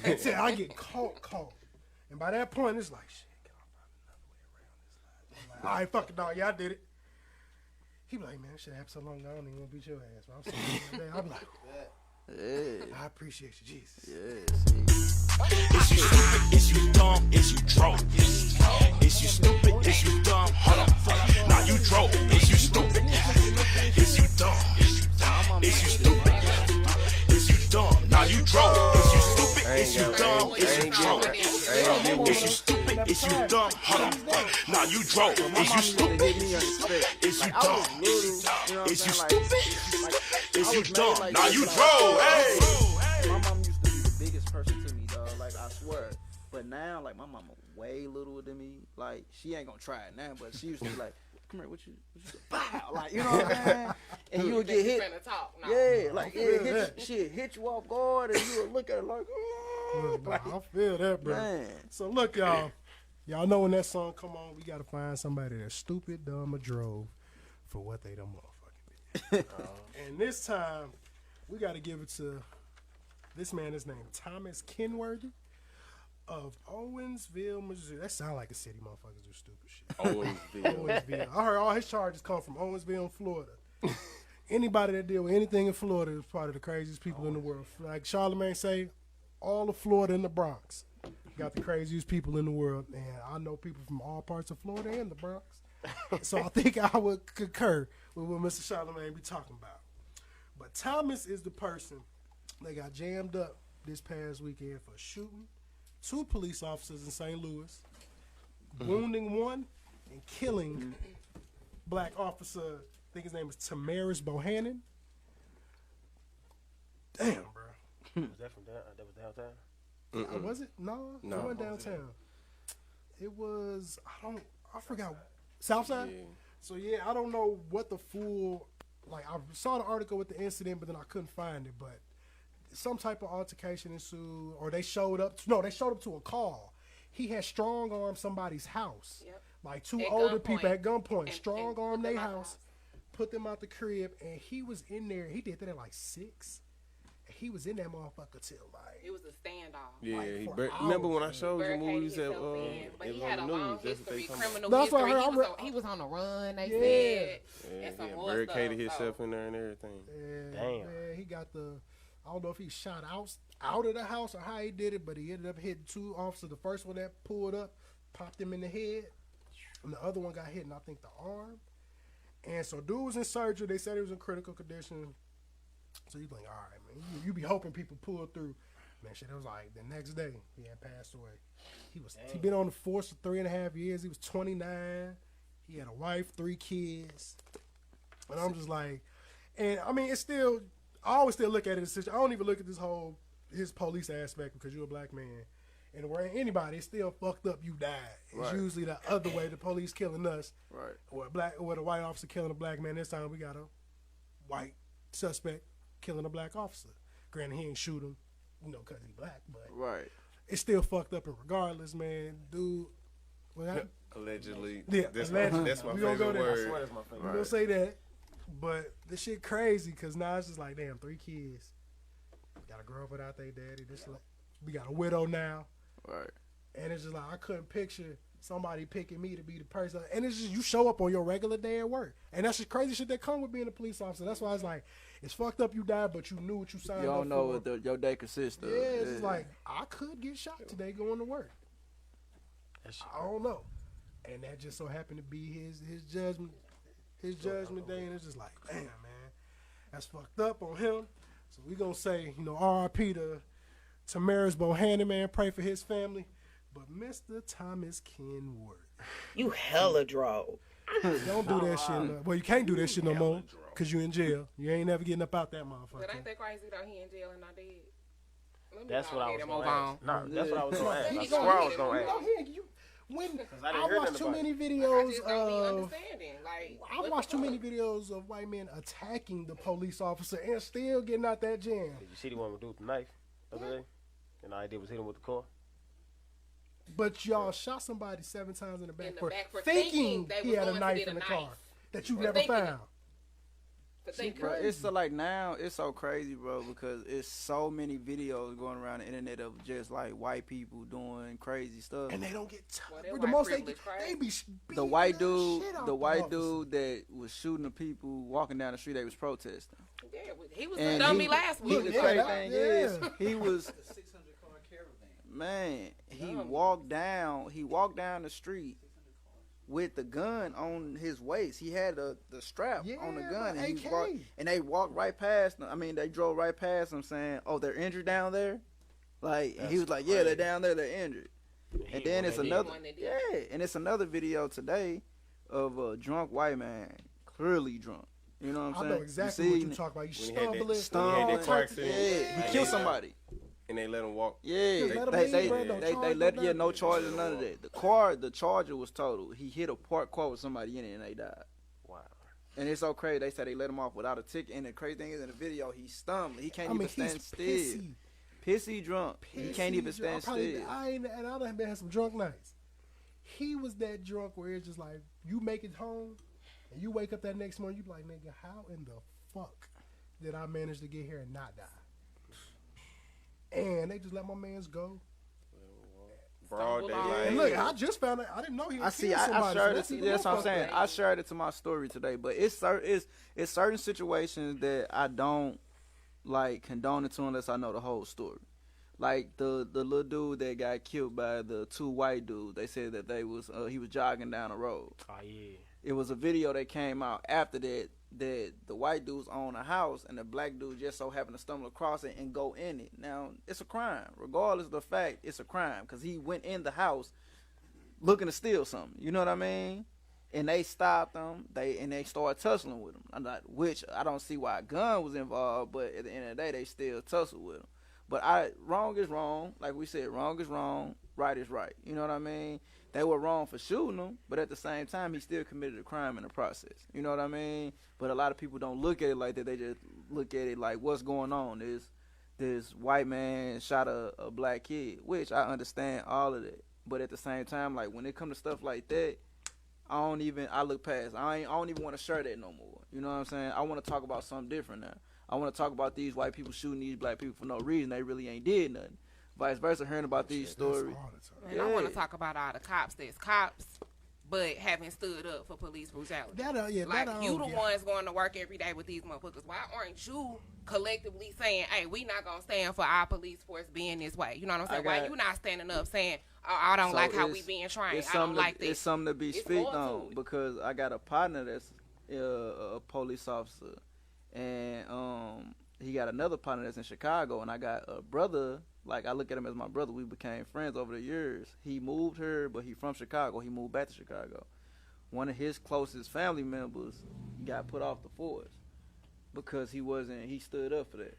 until I get caught. And by that point, it's like, shit, can I find another way around this line? I'm like, all right, fuck it, dog. Yeah, I did it. He be like, man, that shit happened so long ago, I don't even want to beat your ass. But I'm sitting there, I'm like, I appreciate you, Jesus. Is you stupid? Is you dumb? Is you drunk? Is you stupid? Is you dumb? Hold on. Now you drunk. Is you stupid? Is you dumb? Is you stupid? Is you dumb? Now you drunk. Is you stupid? Is you dumb? Is you drunk? Is you stupid? Is you dumb? Hold on. Now you drunk. Is you stupid? Is you dumb? Is you stupid? Is you dumb? Now you drunk. Hey. My mom used to be the biggest person to me, dog. Like I swear. But now, like my mama way littler than me. Like she ain't gonna try it now, but she used to be like, "Come here, what you bow?" Like you know what I'm saying? And you would get hit. Yeah, like she'd hit you off guard, and you would look at her like, "Oh." Like, I feel that, bro. Man. So look, y'all know when that song come on, we gotta find somebody that's stupid, dumb, or drove for what they done motherfucking did. And this time, we gotta give it to this man. His name Thomas Kenworthy of Owensville, Missouri. That sound like a city. Motherfuckers do stupid shit. Owensville. I heard all his charges come from Owensville, Florida. Anybody that deal with anything in Florida is probably the craziest people in the world. Like Charlamagne say, all of Florida and the Bronx got the craziest people in the world. And I know people from all parts of Florida and the Bronx. So I think I would concur with what Mr. Charlamagne be talking about. But Thomas is the person that got jammed up this past weekend for shooting 2 police officers in St. Louis, wounding one, and killing black officer, I think his name is Tamaris Bohannon. Damn, bro. Was that from that was downtown? Was it? No, it wasn't downtown. It was, I forgot. Southside? Yeah. So, yeah, I don't know what the full, like, I saw the article with the incident, but then I couldn't find it, but some type of altercation ensued, or they showed up to a call. He had strong-armed somebody's house. Yep. Like 2 older people at gunpoint, strong-armed their house, put them out the crib, and he was in there. He did that at like 6. He was in that motherfucker till like. It was a standoff. Yeah, like remember when I showed you movies that but he had a long history, criminal That's history. He was on the run. They said, and barricaded himself in there and everything. Yeah, damn. Yeah, he got the. I don't know if he shot out of the house or how he did it, but he ended up hitting 2 officers. The first one that pulled up popped him in the head, and the other one got hit in, I think, the arm. And so dude was in surgery. They said he was in critical condition. So you think, all right, man, you be hoping people pull through. Man, shit, it was like the next day he had passed away. He been on the force for 3.5 years. He was 29. He had a wife, 3 kids. And I'm just like, and I mean, it's still, I always still look at it as, I don't even look at his police aspect because you're a black man. And where anybody, it's still fucked up, you died. It's usually the other way, the police killing us. Right. Or the white officer killing a black man. This time we got a white suspect killing a black officer. Granted, he ain't shoot him, because he's black, but it's still fucked up. And regardless, man, dude, what happened? Allegedly. Yeah, that's allegedly. That's my we favorite gonna go word. there. That's my favorite. We gonna say that, but this shit crazy because now it's just like, damn, 3 kids. Got to grow up without their daddy. We got a widow now. Right. And it's just like, I couldn't picture somebody picking me to be the person. And it's just you show up on your regular day at work. And that's the crazy shit that come with being a police officer. That's why it's like, it's fucked up you died, but you knew what you signed up for. You don't know what your day consists of. Yeah, it's just like, I could get shot today going to work. I don't know. And that just so happened to be his judgment day. And it's just like, damn, man, that's fucked up on him. So we gonna say, R.I.P. to Tamaris Bohannon, man. Pray for his family. But Mr. Thomas Kenworth, you hella drove. Don't do that shit. Well, you can't do that shit no more because you in jail. You ain't never getting up out that motherfucker. But ain't that crazy though? He in jail and not dead. That's what I was going to ask. No, that's what I was going to ask. I swear I was going to ask. I watched too many videos of. I watched too many videos of white men attacking the police officer and still getting out that jam. Did you see the one with the knife the other day? And all I did was hit him with the car. But y'all shot somebody 7 times in the back for thinking he had a knife in the car that you never found. Bro, it's so like now it's so crazy, bro, because it's so many videos going around the internet of just like white people doing crazy stuff, and they don't get the most they be the white dude that was shooting the people walking down the street. They was protesting. Yeah, he was a dummy last week. The crazy thing is he was. Man, he walked down the street with the gun on his waist. He had the strap on the gun, and they walked right past him. I mean, they drove right past him saying, "Oh, they're injured down there." Like, and he was like, "Yeah, they're down there. They're injured." And then it's another video today of a drunk white man, clearly drunk. You know what I'm saying? I know exactly what you talk about. You stumbling. He killed somebody. And they let him walk. Yeah, they let no charges, none of that. The charger was totaled. He hit a parked car with somebody in it, and they died. Wow. And it's so crazy. They said they let him off without a ticket. And the crazy thing is, in the video, he's stumbling. He can't even stand still. Pissy drunk. He can't even stand still. I done had some drunk nights. He was that drunk where it's just like, you make it home, and you wake up that next morning, you be like, nigga, how in the fuck did I manage to get here and not die? And they just let my mans go. Broad daylight. And look, I just found out. I didn't know he was killing somebody. That's what I'm saying. I shared it to my story today. But it's certain situations that I don't like condone it to unless I know the whole story. Like the little dude that got killed by the 2 white dudes. They said that he was jogging down the road. Oh yeah. It was a video that came out after that the white dudes own a house and the black dude just so happened to stumble across it and go in it. Now, it's a crime. Regardless of the fact, it's a crime because he went in the house looking to steal something. You know what I mean? And they stopped him. They started tussling with him. Which I don't see why a gun was involved, but at the end of the day, they still tussled with him. But wrong is wrong. Like we said, wrong is wrong. Right is right. You know what I mean? They were wrong for shooting him, but at the same time, he still committed a crime in the process. You know what I mean? But a lot of people don't look at it like that. They just look at it like, what's going on? This white man shot a black kid, which I understand all of that. But at the same time, like when it comes to stuff like that, I look past. I don't even want to share that no more. You know what I'm saying? I want to talk about something different now. I want to talk about these white people shooting these black people for no reason. They really ain't did nothing. Vice versa, hearing about these stories. And I want to talk about all the cops that's cops, but haven't stood up for police brutality. You the ones going to work every day with these motherfuckers. Why aren't you collectively saying, hey, we not going to stand for our police force being this way? You know what I'm saying? Why you not standing up saying, oh, I don't like how we being trained. I don't like this. It's something to be speaked on because I got a partner that's a police officer, and he got another partner that's in Chicago, and I got a brother. Like, I look at him as my brother. We became friends over the years. He moved here, but he from Chicago. He moved back to Chicago. One of his closest family members got put off the force because he stood up for that.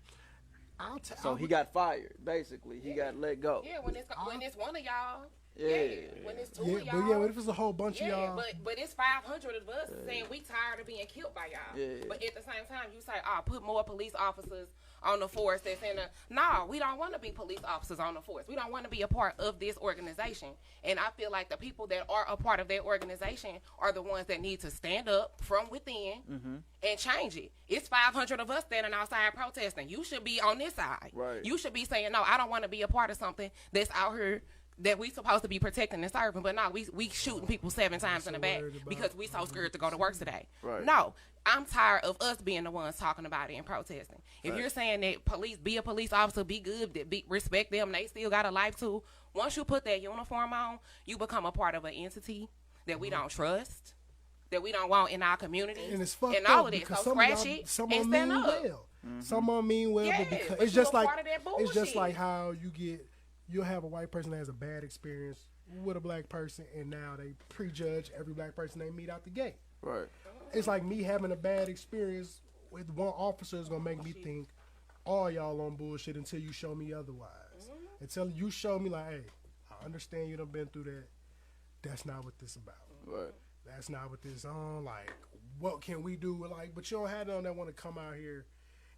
He got fired, basically. He got let go. Yeah, when it's one of y'all. Yeah, when it's 2 of y'all. But what if it's a whole bunch of y'all? But it's 500 of us saying we tired of being killed by y'all. Yeah. But at the same time, you say, put more police officers on the force that's in no, we don't want to be police officers on the force. We don't want to be a part of this organization. And I feel like the people that are a part of that organization are the ones that need to stand up from within and change it. It's 500 of us standing outside protesting. You should be on this side. Right. You should be saying, no, I don't want to be a part of something that's out here that we supposed to be protecting and serving, but no, we shooting people 7 times in the back because we so scared to go to work today. Right. No, I'm tired of us being the ones talking about it and protesting. If you're saying that police, be a police officer, be good, respect them, they still got a life too. Once you put that uniform on, you become a part of an entity that we don't trust, that we don't want in our community, and it's fucked and all up of this. because So scratch it and stand up. Some of them mean well, Yeah, but because but it's you just a like part of that it's just bullshit. like how you'll have a white person that has a bad experience with a black person, and now they prejudge every black person they meet out the gate. Right. It's like me having a bad experience with one officer is gonna make me think all y'all on bullshit until you show me otherwise. Until you show me like, hey, I understand you done been through that. That's not what this about. Right. That's not what this on. Like, what can we do? Like, but you don't have none that want to come out here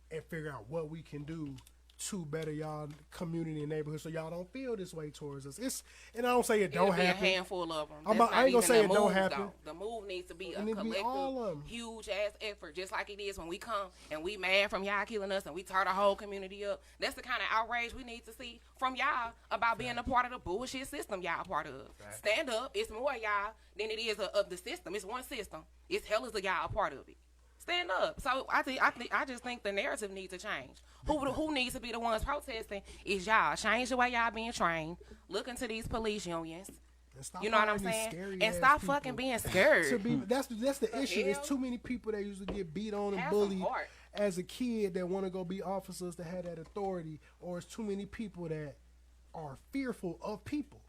and figure out what we can do to better y'all community and neighborhood so y'all don't feel this way towards us. And I don't say it don't happen. Be a handful of them. I ain't gonna say it don't happen. The move needs to be a It need to be all of collective, 'em. huge ass effort, just like it is when we come and we mad from y'all killing us and we tear the whole community up. That's the kind of outrage we need to see from y'all about being a part of the bullshit system y'all part of. Stand up. It's more y'all than it is of the system. It's one system. It's hell is a y'all a part of it. Stand up. So I just think the narrative needs to change. Who needs to be the ones protesting is y'all. Change the way y'all being trained. Look into these police unions. You know what I'm saying? And stop fucking being scared. That's the issue. It's too many people that used to get beat on and bullied as a kid that want to go be officers that had that authority, or it's too many people that are fearful of people.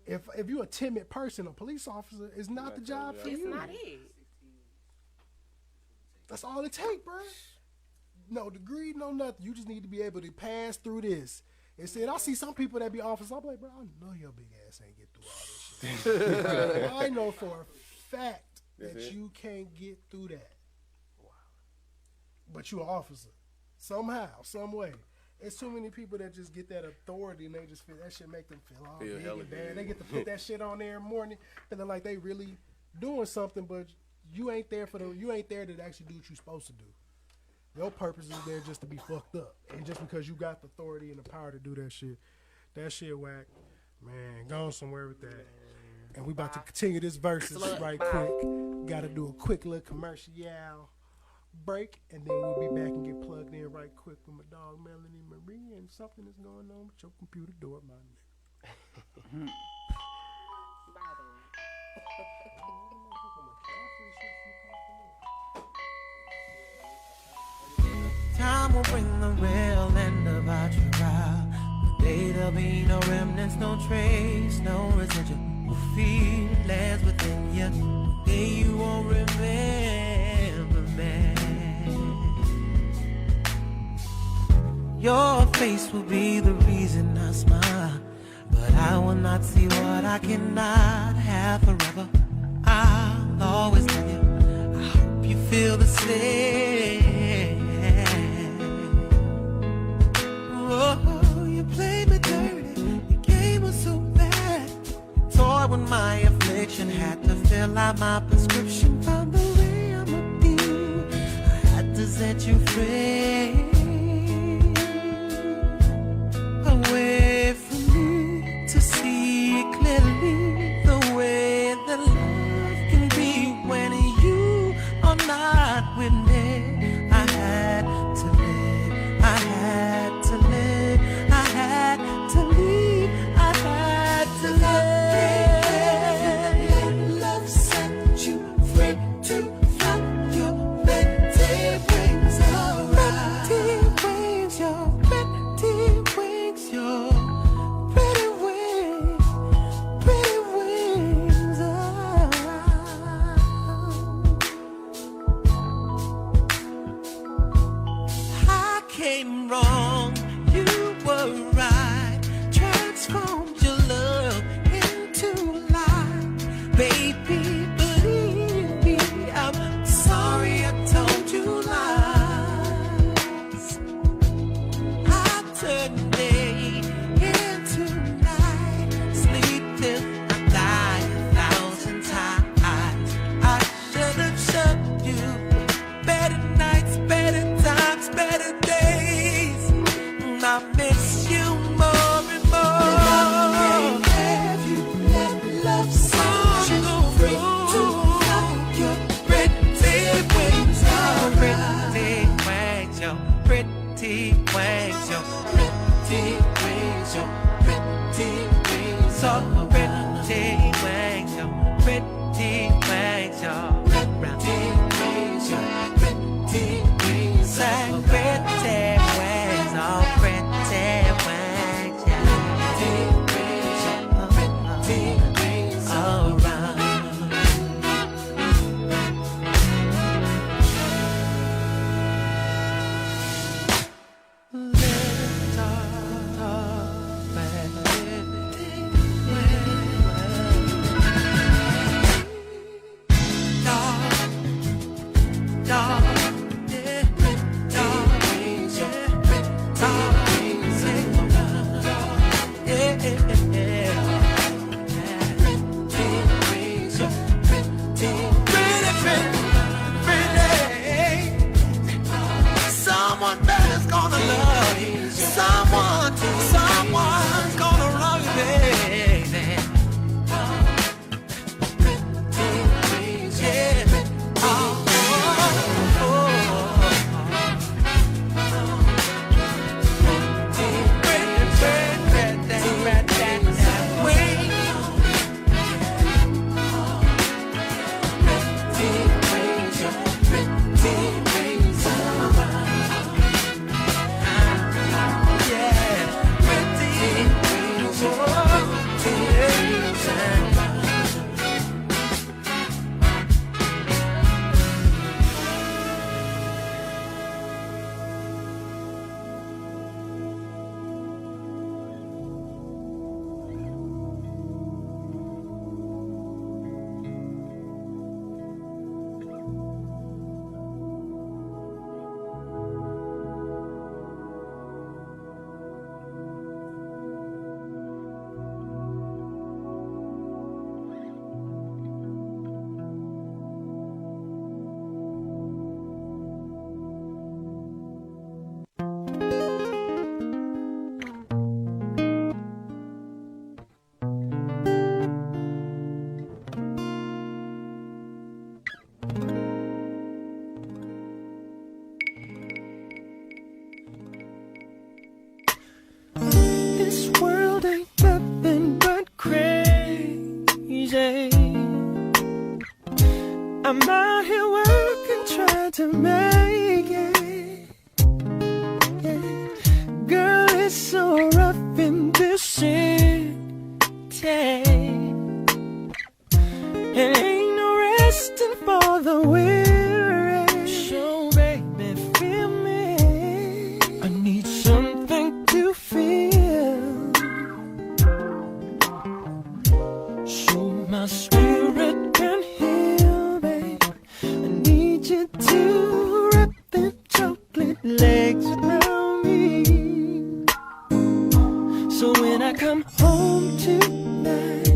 If you're a timid person, a police officer is not the job for you. It's not it. That's all it takes, bro. No degree, no nothing. You just need to be able to pass through this. And said, I see some people that be officers. I'm like, bro, I know your big ass ain't get through all this shit. I know for a fact that you can't get through that. Wow. But you an officer. Somehow, some way. It's too many people that just get that authority and they just feel that shit make them feel all big and bad. They get to put that shit on there in the morning, feeling like they really doing something, but you ain't there you ain't there to actually do what you're supposed to do. Your purpose is there just to be fucked up. And just because you got the authority and the power to do that shit whack. Man, go somewhere with that. And we about to continue this verses right quick. Gotta do a quick little commercial break, and then we'll be back and get plugged in right quick with my dog Melanie Marie, and something is going on with your computer door, my nigga. Time will bring the real end of our trial. The day there'll be no remnants, no trace, no residual feelings within you. The day you won't remember me. Your face will be the reason I smile, but I will not see what I cannot have forever. I'll always love you. I hope you feel the same. Oh, you played me dirty. Your game was so bad. Toyed with my affliction, had to fill out my prescription. Found the way I'm with you. I had to set you free. Away from me to see clearly the way that love can be when you are not with me. I had to live, I had to live, I had to leave, I had to live. Love set you free to fly your pretty wings around. I'm out here working, trying to make it. Yeah. Girl, it's so rough in this city. And ain't no resting for the weary. So baby, feel me. I need something to feel, so my spirit can heal, babe. I need you to wrap them chocolate legs around me, so when I come home tonight,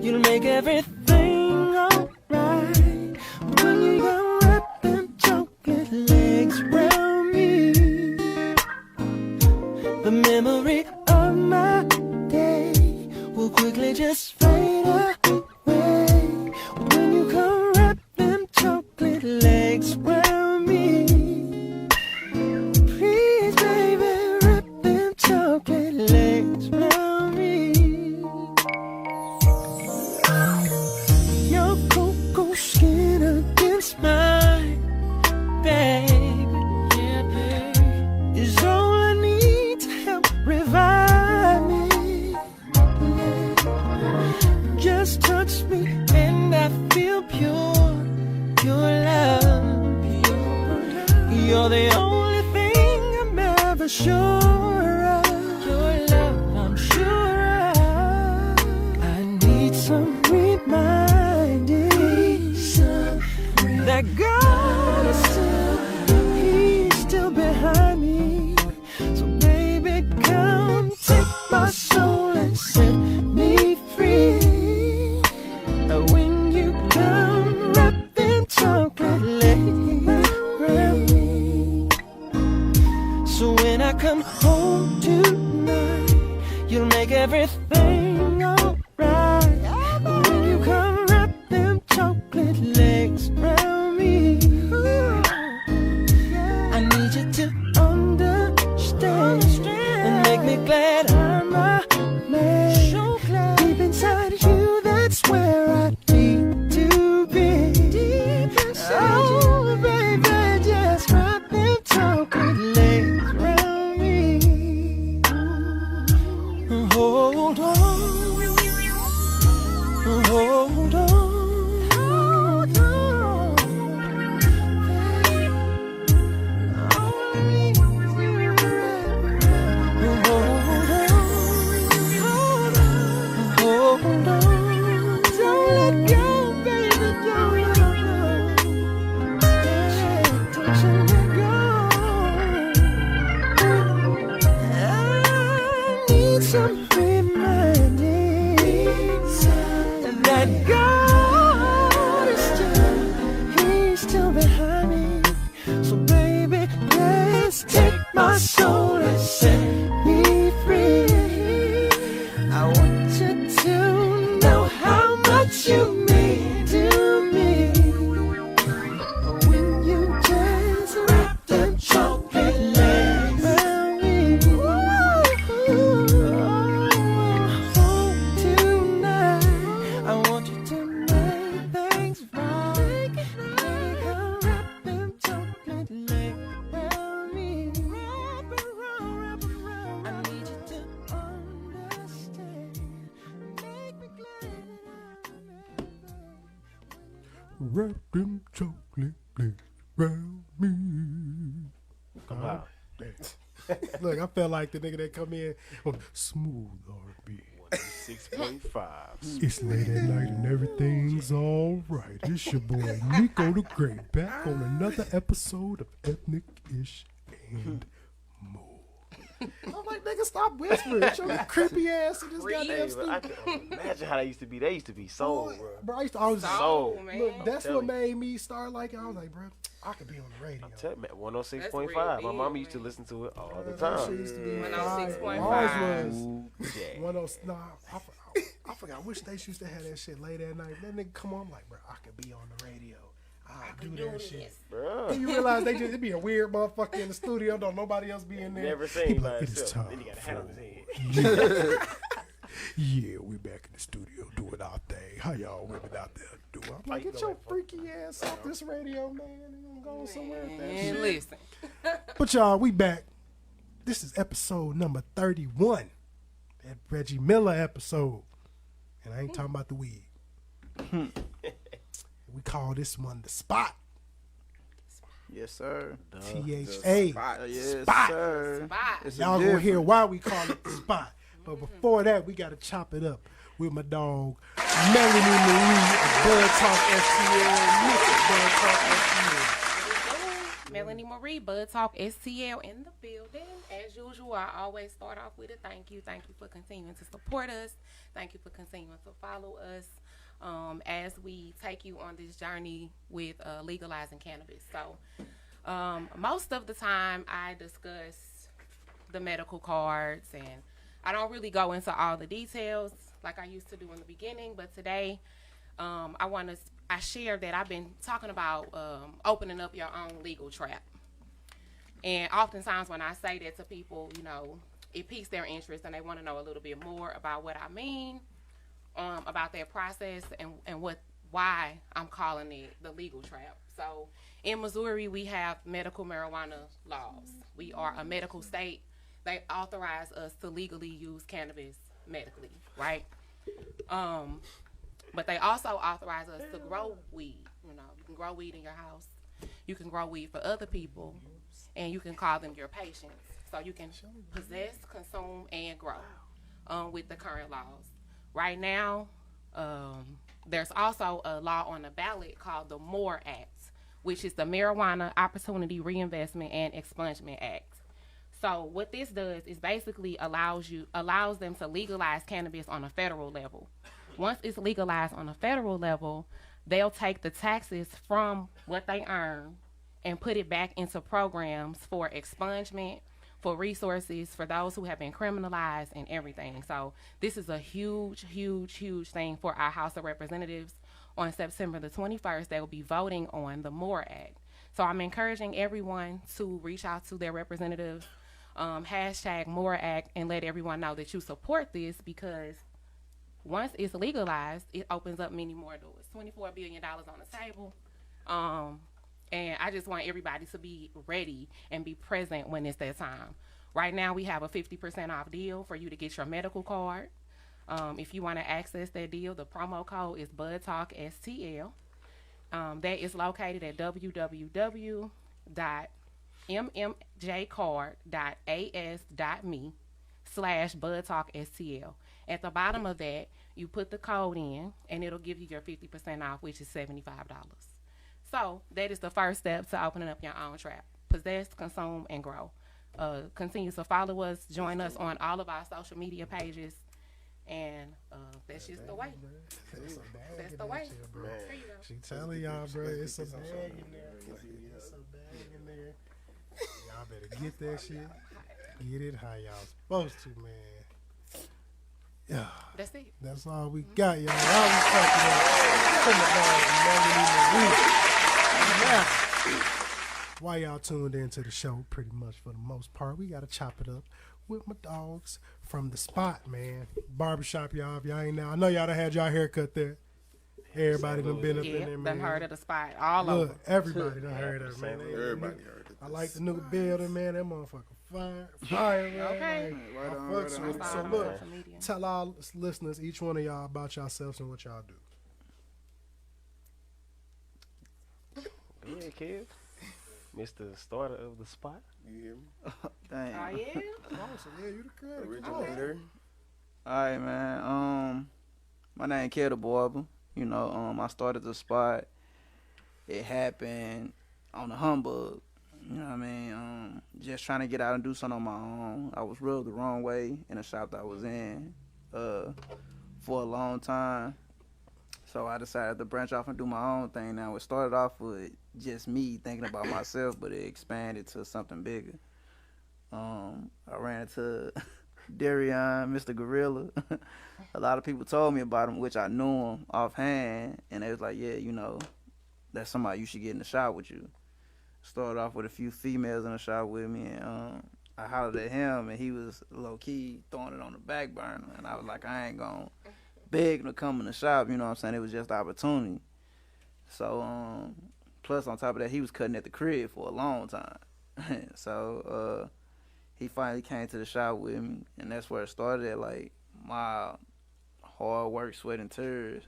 you'll make everything alright. When you gonna wrap them chocolate legs around me, the memory of my day will quickly just fade away. When you come wrap them chocolate legs around me, please baby, wrap them chocolate legs around me. Your cocoa skin against mine, babe, yeah, babe, is all I need to help revive me. Yeah. Just touch me and I feel pure, pure love. You're the only thing I'm ever sure of. Your love, I'm sure of. I need some reminding that God is still, He's still behind me. So baby, come take my soul and set me free. When you come wrapped in chocolate legs around me, so when I come home tonight, you'll make everything alright. When you come wrap them chocolate legs around me, I need you to understand and make me glad I'm a man. Deep inside you, that's where I need to be. Oh, baby, just wrap them chocolate legs around me. Hold on, hold on, hold on. Hold on, don't let go, baby, don't let go. Yeah, don't you let go. I need some reminding that God is still, He's still behind me. So baby, let's take my soul and set me free. I want you to know how much you mean to me. When you just wrap them chocolate legs around me. Tonight, I want you to make things right. Come wrap them chocolate legs around me. Wrap around. I need you to understand. Make me glad Wrap them chocolate legs around me. Wow. Look, I felt like the nigga that come in on smooth R&B. 6.5. It's late at night and everything's all right. It's your boy Nico the Great back on another episode of Ethnic Ish and More. I'm like, nigga, stop whispering. Your creepy ass in this goddamn studio. I can imagine how they used to be. They used to be soul, bro. Bro, I used to always Soul, man. Look, that's what made me start liking. I was like, bro, I could be on the radio. Tell you, man, 106.5. That's My real mama big, used to listen to it all the That shit time. used to be 106.5. Ours was Ooh, yeah. 106. Nah, I forgot which station used to have that shit late at night. That nigga come on, I'm like, bro, I could be on the radio. I do that shit. Bro. Then you realize it be a weird motherfucker in the studio. Don't nobody else be in there. Never seen by It is himself. time Then he got a hat on his head. Yeah, we back in the studio doing our thing. How y'all women out there doing? I'm like, get your freaky ass off this radio, man. You gonna go somewhere with that shit. Listen. But y'all, we back. This is episode number 31. That Reggie Miller episode. And I ain't talking about the weed. We call this one The Spot. Yes, sir. THA. Yes, Spot. sir. Spot. Y'all gonna hear why we call it The Spot. But before that, we gotta chop it up with my dog, Melanie Marie of Bud Talk STL. Mr. Bud Talk STL. Melanie Marie, Bud Talk STL in the building. As usual, I always start off with a thank you. Thank you for continuing to support us. Thank you for continuing to follow us as we take you on this journey with legalizing cannabis. So most of the time I discuss the medical cards, and I don't really go into all the details like I used to do in the beginning, but today I shared that I've been talking about opening up your own legal trap. And oftentimes when I say that to people, you know, it piques their interest and they want to know a little bit more about what I mean, about their process and why I'm calling it the legal trap. So in Missouri, we have medical marijuana laws. We are a medical state. They authorize us to legally use cannabis medically, right? But they also authorize us to grow weed. You know, you can grow weed in your house. You can grow weed for other people, and you can call them your patients. So you can possess, consume, and grow with the current laws. Right now, there's also a law on the ballot called the MORE Act, which is the Marijuana Opportunity Reinvestment and Expungement Act. So what this does is basically allows them to legalize cannabis on a federal level. Once it's legalized on a federal level, they'll take the taxes from what they earn and put it back into programs for expungement, for resources for those who have been criminalized and everything. So this is a huge, huge, huge thing for our House of Representatives. On September the 21st, they will be voting on the MORE Act. So I'm encouraging everyone to reach out to their representatives, hashtag MORE Act, and let everyone know that you support this, because once it's legalized, it opens up many more doors. $24 billion on the table. And I just want everybody to be ready and be present when it's that time. Right now, we have a 50% off deal for you to get your medical card. If you want to access that deal, the promo code is BudTalkSTL. That is located at www.mmjcard.as.me/BudTalkSTL. At the bottom of that, you put the code in, and it'll give you your 50% off, which is $75. So that is the first step to opening up your own trap. Possess, consume, and grow. Continue to follow us. Join us on all of our social media pages. And that's just the way. That's the way. Here you go. She telling y'all, bro, it's a bag in there. It's a bag in there. Y'all better get that shit. Get it how y'all supposed to, man. Yeah. That's it. That's all we got, y'all. Y'all was talking about now, while y'all tuned into the show, pretty much for the most part, we gotta chop it up with my dogs from The Spot, man. Barbershop, y'all. If y'all ain't now, I know y'all done had y'all haircut there. Everybody done been up in there, man. Done heard of The Spot all Look, over. everybody done heard of it, man. Everybody heard it. I like the new building, man. That motherfucker fire, man. Okay. I fucks with it. So look, tell our listeners, each one of y'all, about yourselves and what y'all do. Yeah, kid. Mr. Starter of The Spot. You hear me? Damn. Oh, yeah? Yeah, you the creator. Originator. Alright, man. My name Kelda Barber. You know, I started The Spot. It happened on the humbug. You know what I mean? Just trying to get out and do something on my own. I was rubbed the wrong way in the shop that I was in for a long time. So I decided to branch off and do my own thing now. It started off with just me thinking about myself, but it expanded to something bigger. I ran into Darion, Mr. Gorilla. A lot of people told me about him, which I knew him offhand, and they was like, yeah, you know, that's somebody you should get in the shop with you. Started off with a few females in the shop with me, and I hollered at him, and he was low key throwing it on the back burner, and I was like, I ain't gonna beg him to come in the shop. You know what I'm saying? It was just an opportunity. So plus on top of that, he was cutting at the crib for a long time. So he finally came to the shop with me, and that's where it started at. Like, my hard work, sweat, and tears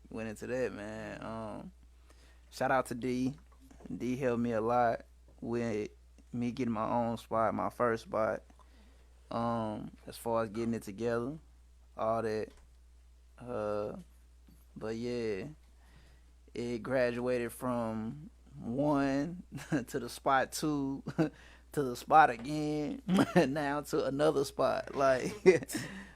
went into that, man. Shout out to D. D helped me a lot with me getting my own spot, my first spot. As far as getting it together, all that. But yeah, it graduated from 1 to the spot 2 to the spot again, now to another spot. Like,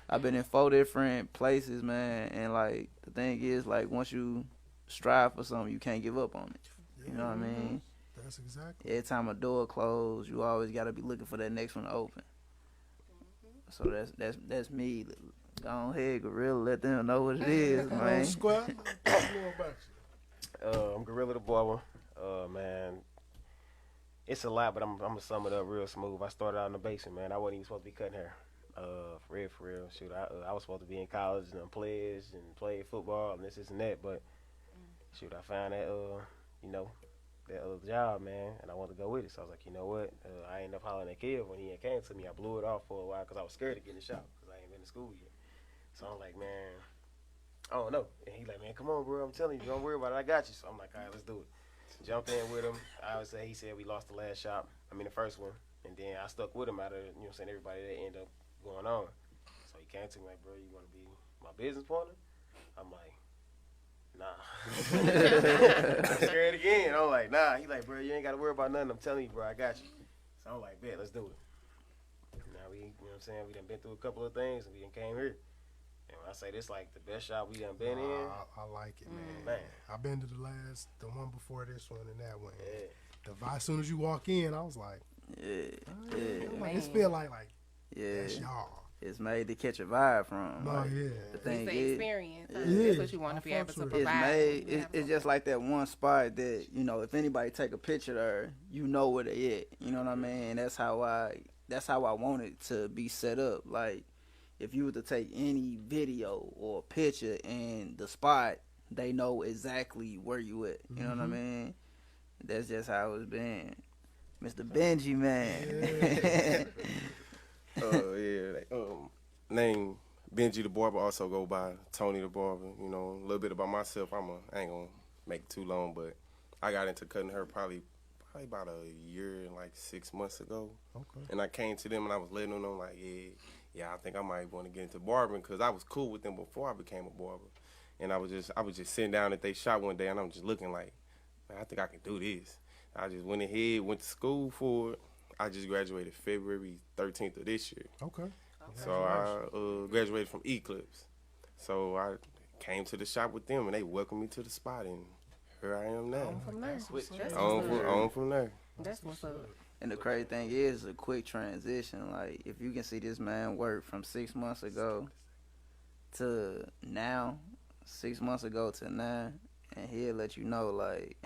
I've been in 4 different places, man, and like the thing is, like, once you strive for something, you can't give up on it. You know what I mean? That's exactly. Every time a door closed, you always gotta be looking for that next one to open. So that's me. Go ahead, Gorilla. Let them know what it is, man. Squad. I'm Gorilla the Barber. Man, it's a lot, but I'm gonna sum it up real smooth. I started out in the basement, man. I wasn't even supposed to be cutting hair. For real. Shoot, I was supposed to be in college and pledged and played football and this and that, but shoot, I found that that other job, man, and I wanted to go with it. So I was like, you know what? I ended up hollering at Kev when he came to me. I blew it off for a while because I was scared to get in the shop because I ain't been to school yet. So I'm like, man, I don't know. And he like, man, come on, bro. I'm telling you, don't worry about it. I got you. So I'm like, all right, let's do it. Jumped in with him. He said we lost the last shop. The first one. And then I stuck with him out of, everybody that ended up going on. So he came to me like, bro, you want to be my business partner? I'm like, nah. I'm scared again. I'm like, nah. He like, bro, you ain't got to worry about nothing. I'm telling you, bro, I got you. So I'm like, bet, let's do it. Now we done been through a couple of things and we done came here. And when I say this like the best shop we done been in. I like it, man. I've been to the one before this one and that one. Yeah. As soon as you walk in, I was like, it's feel like that's y'all. It's made to catch a vibe from. Oh, like, yeah. The thing is, experience. That's what you want to be able to provide. It's just like that one spot that, if anybody take a picture there, you know where they at. You know what I mean? That's how I want it to be set up. Like, if you were to take any video or picture in the spot, they know exactly where you at. You know what I mean? That's just how it's been. Mr. Benji, man. Name Benji the Barber, also go by Tony the Barber. A little bit about myself. I ain't gonna make it too long, but I got into cutting hair probably about a year and like 6 months ago. Okay. And I came to them and I was letting them know like, yeah, I think I might want to get into barbering because I was cool with them before I became a barber. And I was just sitting down at their shop one day and I'm just looking like, man, I think I can do this. I just went ahead, went to school for it. I just graduated February 13th of this year. Okay. So I graduated from Eclipse. So I came to the shop with them and they welcomed me to the spot and here I am now. On from there. On from there. That's what's up. And the crazy thing is a quick transition. Like, if you can see this man work from 6 months ago to now, 6 months ago to now, and he'll let you know, like,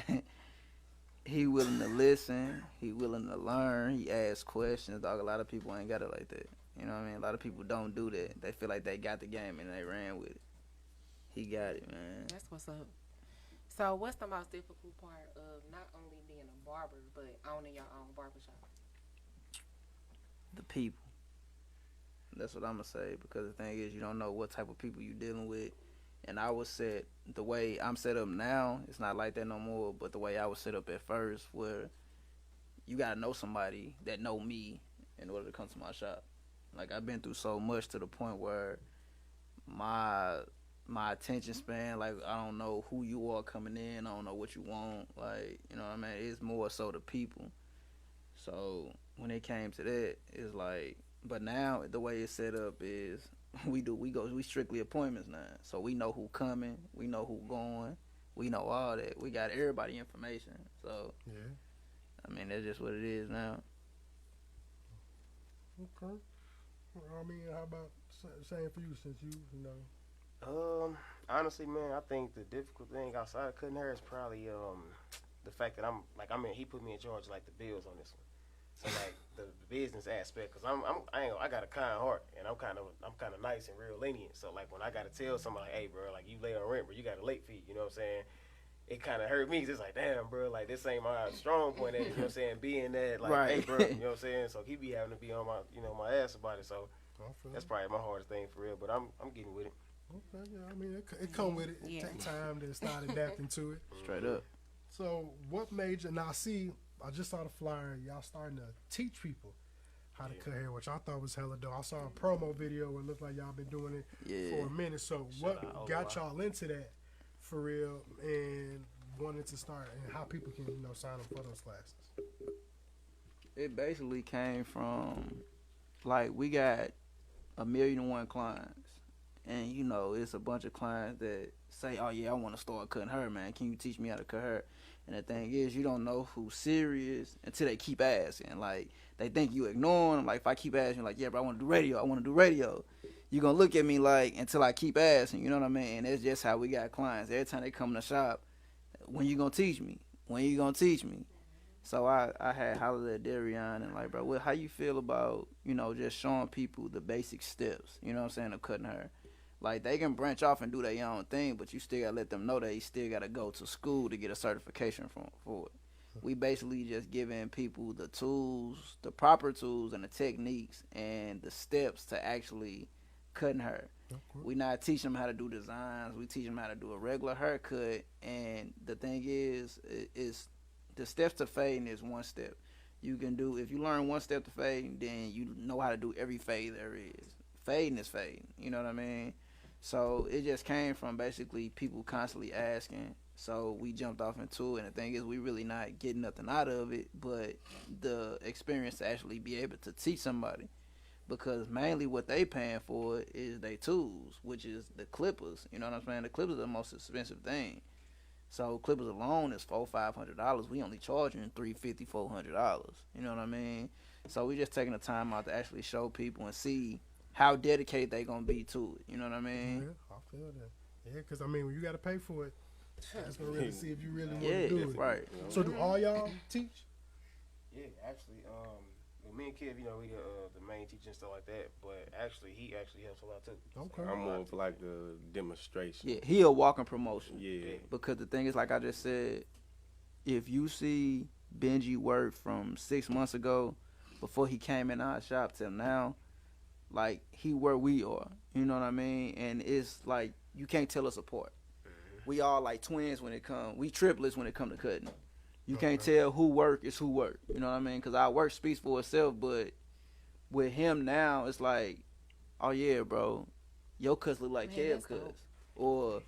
he willing to listen, he willing to learn, he asks questions. Dog, a lot of people ain't got it like that. You know what I mean? A lot of people don't do that. They feel like they got the game and they ran with it. He got it, man. That's what's up. So what's the most difficult part of not only being a barber, but owning your own barbershop? The people. That's what I'm going to say, because the thing is, you don't know what type of people you're dealing with. And I was set, the way I'm set up now, it's not like that no more, but the way I was set up at first, where you got to know somebody that know me in order to come to my shop. Like, I've been through so much to the point where my attention span, like, I don't know who you are coming in, I don't know what you want, like, you know what I mean? It's more so the people. So when it came to that, it's like, but now the way it's set up is we strictly appointments now. So we know who coming, we know who going, we know all that. We got everybody information. So yeah, I mean, that's just what it is now. Okay. I mean, how about same for you, since you know? Honestly, man, I think the difficult thing outside of cutting hair is probably the fact that he put me in charge of, like, the bills on this one. So like the business aspect, cause I got a kind heart, and I'm kind of nice and real lenient. So like when I gotta tell somebody, hey bro, like you late on rent, bro, you got a late fee. You know what I'm saying? It kind of hurt me. It's like, damn, bro, like this ain't my strong point. At it, you know what I'm saying? Being that, like, hey, bro, you know what I'm saying? So he be having to be on my, my ass about it. So that's probably my hardest thing for real. But I'm getting with it. Okay, yeah, I mean, it come with it. It take time to start adapting to it. Straight up. So what made you? Now, I just saw the flyer. Y'all starting to teach people how to cut hair, which I thought was hella dope. I saw a promo video. It looked like y'all been doing it for a minute. So what got y'all into that for real and wanted to start, and how people can sign up for those classes? It basically came from, like, we got 1,000,001 clients. And, it's a bunch of clients that say, oh, yeah, I want to start cutting hair, man. Can you teach me how to cut hair? And the thing is, you don't know who's serious until they keep asking. Like, they think you ignore them. Like, if I keep asking, like, yeah, bro, I want to do radio. You're going to look at me, like, until I keep asking. You know what I mean? And that's just how we got clients. Every time they come in the shop, when you going to teach me? When you going to teach me? So I had hollered at Darion and, like, bro, how you feel about, just showing people the basic steps, you know what I'm saying, of cutting hair? Like, they can branch off and do their own thing, but you still got to let them know they still got to go to school to get a certification for it. We basically just giving people the tools, the proper tools and the techniques and the steps to actually cutting hair. Okay. We not teaching them how to do designs. We teach them how to do a regular haircut. And the thing is the steps to fading is one step. You can do, if you learn one step to fade, then you know how to do every fade there is. Fading is fading, you know what I mean? So it just came from basically people constantly asking. So we jumped off into it. And the thing is, we really not getting nothing out of it, but the experience to actually be able to teach somebody. Because mainly what they paying for is their tools, which is the clippers. You know what I'm saying? The clippers are the most expensive thing. So clippers alone is $400-$500. We only charging $350-$400. You know what I mean? So we just taking the time out to actually show people and see how dedicated they gonna be to it. You know what I mean? Yeah, I feel that. Yeah, because I mean, when you got to pay for it, that's gonna really see if you really want to do it. Right. So do all y'all teach? Yeah, actually, me and Kev, we the main teacher and stuff like that. But actually, he actually helps a lot too. Okay. I'm more of like the demonstration. Yeah, he a walking promotion. Yeah. Because the thing is, like I just said, if you see Benji work from 6 months ago, before he came in our shop till now, like, he where we are. You know what I mean? And it's like, you can't tell us apart. We all like twins when it come. We triplets when it come to cutting. You can't tell who work is who work. You know what I mean? Because our work speaks for itself. But with him now, it's like, oh yeah, bro, your cuts look like Kev cuts, or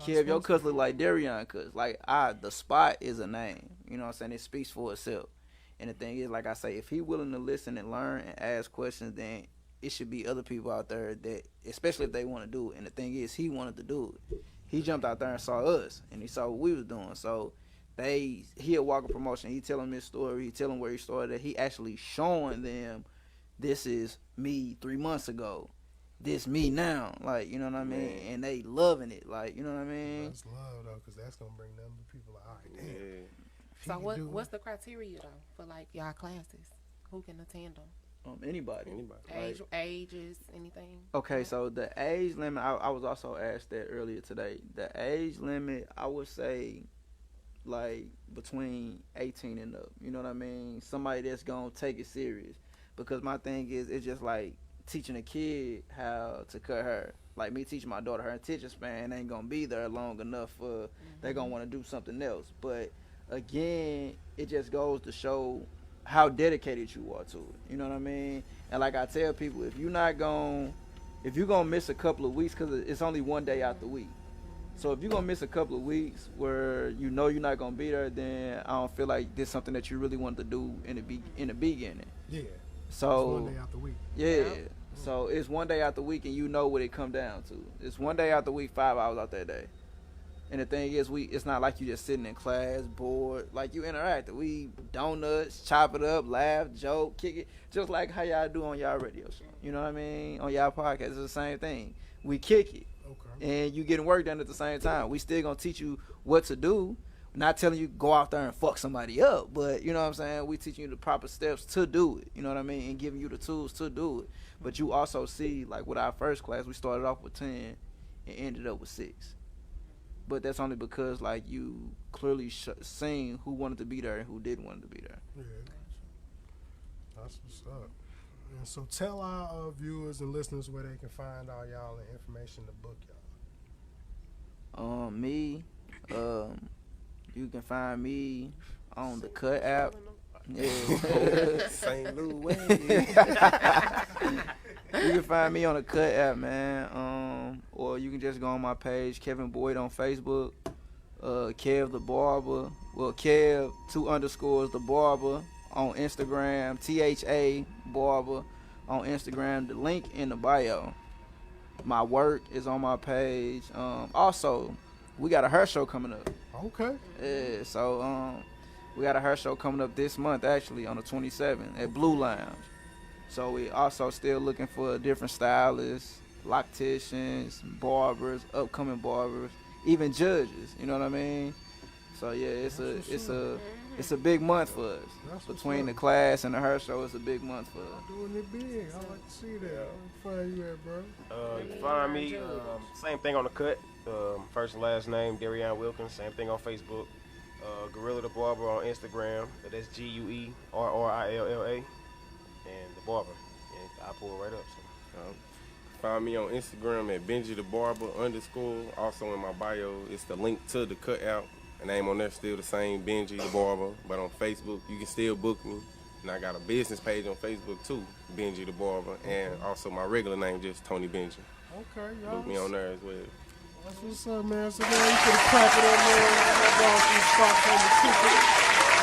Kev, your cuts look like Darion cuts. Like, the spot is a name. You know what I'm saying? It speaks for itself. And the thing is, like I say, if he willing to listen and learn and ask questions, then it should be other people out there that, especially if they want to do it. And the thing is, he wanted to do it. He jumped out there and saw us, and he saw what we was doing. So he a walking promotion. He telling his story. He telling where he started. He actually showing them, this is me 3 months ago. This me now. Like, you know what I mean? And they loving it. Like, you know what I mean? That's love, though, because that's going to bring them to people like, all right, damn. Yeah. So what's the criteria, though, for, like, y'all classes? Who can attend them? Anybody. Ages, anything? Okay, so the age limit, I was also asked that earlier today. The age limit, I would say, like, between 18 and up. You know what I mean? Somebody that's going to take it serious. Because my thing is, it's just like teaching a kid how to cut hair. Like me teaching my daughter, her attention span ain't going to be there long enough for they're going to want to do something else. But, again, it just goes to show how dedicated you are to it. You know what I mean? And like I tell people, if you're gonna miss a couple of weeks, because it's only one day out the week. So if you're gonna miss a couple of weeks where you know you're not gonna be there, then I don't feel like this is something that you really wanted to do in the beginning. Yeah. So it's 1 day out the week. Yeah. So it's 1 day out the week, and you know what it come down to. It's 1 day out the week, 5 hours out that day. And the thing is, it's not like you just sitting in class, bored. Like, you interact. We eat donuts, chop it up, laugh, joke, kick it. Just like how y'all do on y'all radio show. You know what I mean? On y'all podcast, it's the same thing. We kick it. Okay. And you getting work done at the same time. We still going to teach you what to do, Not telling you go out there and fuck somebody up, but you know what I'm saying? We teaching you the proper steps to do it, you know what I mean? And giving you the tools to do it. But you also see, like with our first class, we started off with 10 and ended up with 6. But that's only because like you clearly seen who wanted to be there and who didn't want to be there. Yeah, that's what's up. And so tell our viewers and listeners where they can find all y'all and information to book y'all. Me, you can find me on the Cut app. Yeah. St. Louis. You can find me on the Cut app, man. Or you can just go on my page, Kevin Boyd on Facebook, Kev the Barber. Well, Kev 2_ the Barber on Instagram, THA Barber on Instagram. The link in the bio. My work is on my page. Also, we got a hair show coming up. Okay. Yeah, so we got a hair show coming up this month, actually, on the 27th at Blue Lounge. So we also still looking for different stylists, locticians, barbers, upcoming barbers, even judges. You know what I mean? So yeah, it's a big month for us. Between the class and the hair show, it's a big month for us. Doing it big. I like to see that. Where find you at, bro? You can find me, same thing on the Cut. First and last name, Darion Wilkins. Same thing on Facebook. Gorilla the Barber on Instagram. That's GUERRILLA. And the Barber. And I pull it right up. So. Find me on Instagram at Benji the Barber _. Also in my bio, it's the link to the Cut out. The name on there still the same, Benji the Barber. But on Facebook, you can still book me. And I got a business page on Facebook too, Benji the Barber. And also my regular name, just Tony Benji. Okay, y'all. Book me on there as well. That's what's up, man. So, man, you could have clapped it up, man. That boss from Sparks on the ticket.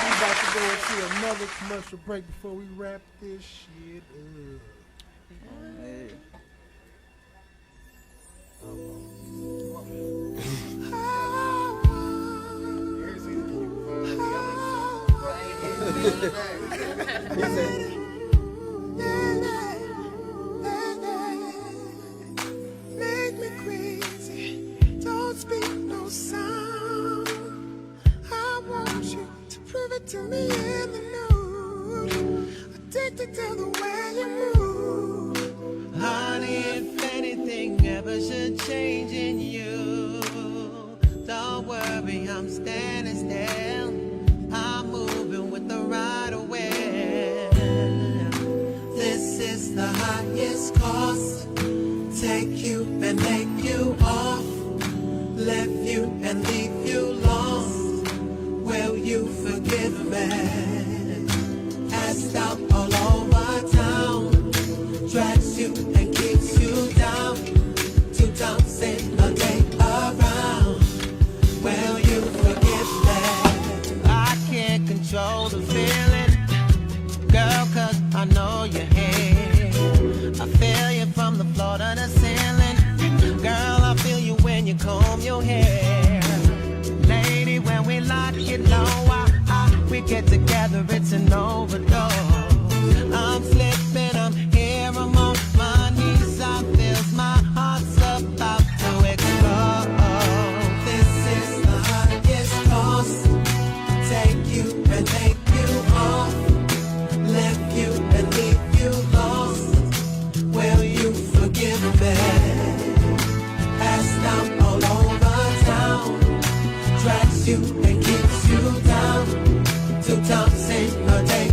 We about to go into another commercial break before we wrap this shit up. Make me crazy, don't speak no sound. I want you to prove it to me in the nude. Addicted to the way you move. Honey, if anything ever should change in you, don't worry, I'm standing still. I'm moving with the right of way. This is the highest cost. Take you and make you off. Left you and leave you lost. Will you forgive me? Asked out all over town. Drags you and keeps you down. 2 times in a day around. Will you forgive me? I can't control the feeling, girl, 'cause I know you're here. I feel you from the floor to the ceiling. Girl, I feel you when you comb your hair. Lady, when we lock it low, we get together, it's an overdose. I'm slipping, I'm here, I'm on my knees. I feel my heart's about to explode. This is the highest cost. Take you and take you off. Left you and leave you lost. Will you forgive me? Passed out all over town. Drags you and keeps you down. 2 times in a day.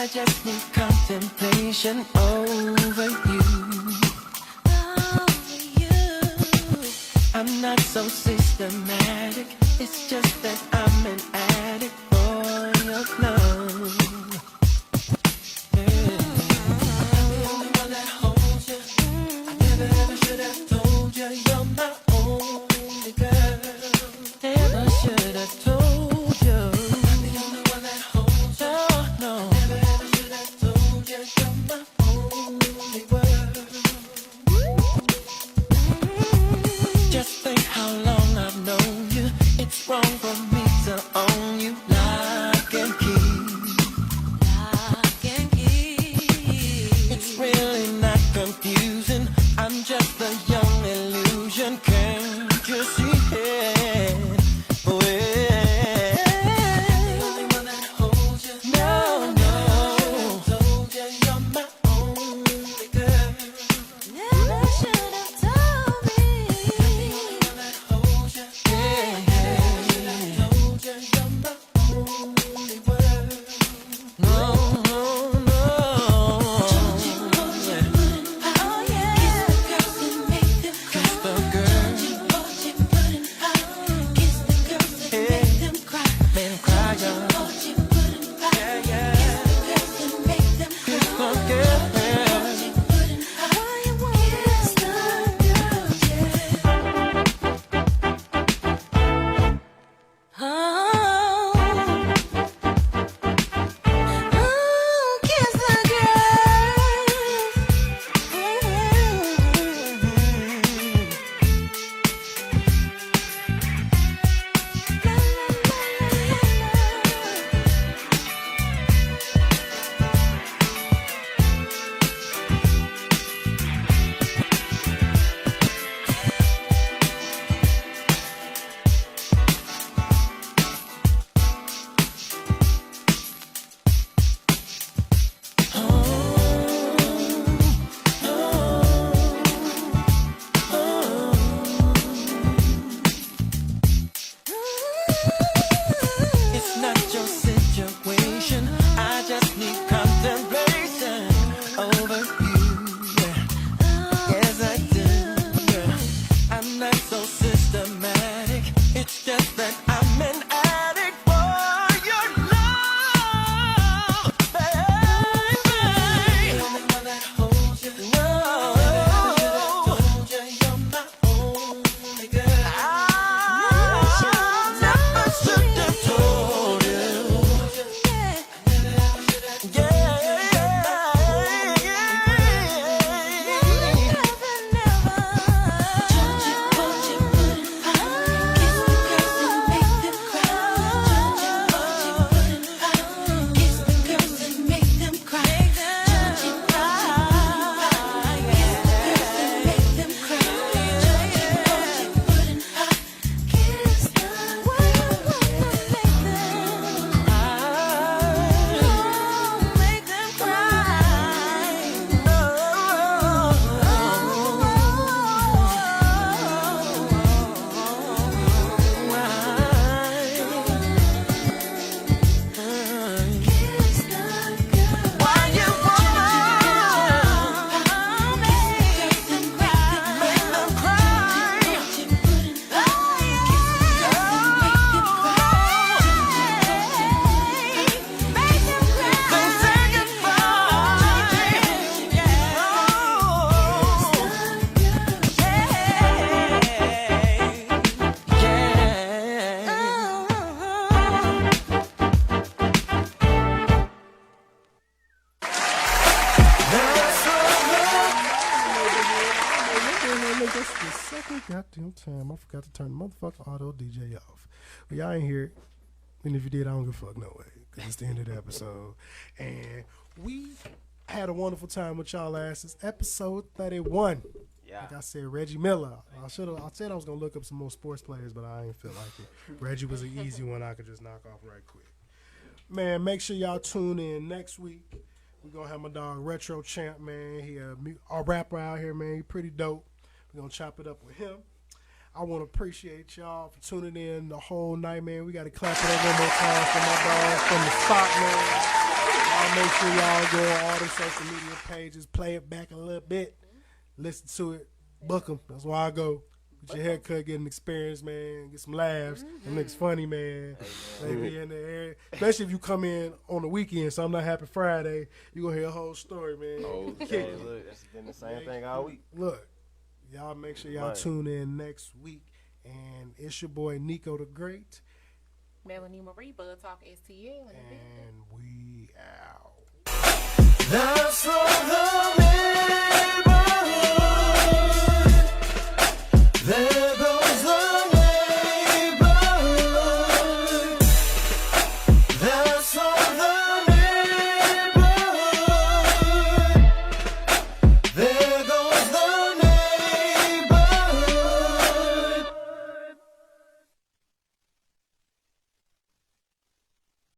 I just need contemplation over you. I'm not so systematic. It's just that I'm an addict for your love. Yeah. I'm the only one that holds you. I never ever should have told you you're my only girl. Never should have told you. I'm the only one that holds you. No. I never ever should have told you you're my only world. Just think how long I've known you. It's wrong for me to own you. Lock and key. Lock and key. It's really not confusing. I'm just a young illusion. Can't you see it? Oh, yeah. I'm the only one that holds you. No, no. I told you you're my only girl. Never should have told me. I'm the only one that holds you. Yeah, yeah. I told you you're my only world. No, no, no. Told you, oh yeah. Kiss the girls and make them cry. Kiss the girls. Told you, putting power. Kiss the girls and make them cry. Make them cry, y'all. Told you, putting power. Yeah, yeah. Kiss the girls and make them cry. Kiss the girls. Told you, putting power. You want kiss the girls, yeah. Oh, kiss the It's not your situation. I just need contemplation over you. Yeah. Yes, I do. Yeah. I'm not so systematic. It's just that I'm an addict for your love, baby. I'm the only one that holds you. No. Told you you're my only girl. Never should have told you. This is the second goddamn time I forgot to turn the motherfucking auto DJ off. But y'all ain't hear it. And if you did, I don't give a fuck no way. Because it's the end of the episode. And we had a wonderful time with y'all asses. Episode 31. Yeah. Like I said, Reggie Miller. I said I was going to look up some more sports players, but I ain't feel like it. Reggie was an easy one I could just knock off right quick. Man, make sure y'all tune in next week. We're going to have my dog Retro Champ, man. He a rapper out here, man. He pretty dope. We're going to chop it up with him. I want to appreciate y'all for tuning in the whole night, man. We got to clap it up one more time for my dog from the spot, man. Y'all Y'all make sure y'all go on all the social media pages, play it back a little bit, listen to it, book them. That's why I go. Get your haircut, get an experience, man. Get some laughs. Them niggas funny, man. They be in the area. Especially if you come in on the weekend, something not happen Friday, you gonna hear a whole story, man. Okay, look, that's been the same thing all week. Look, y'all make sure y'all tune in next week. And it's your boy Nico the Great. Melanie Marie, Bud Talk STL. And we out. That's all the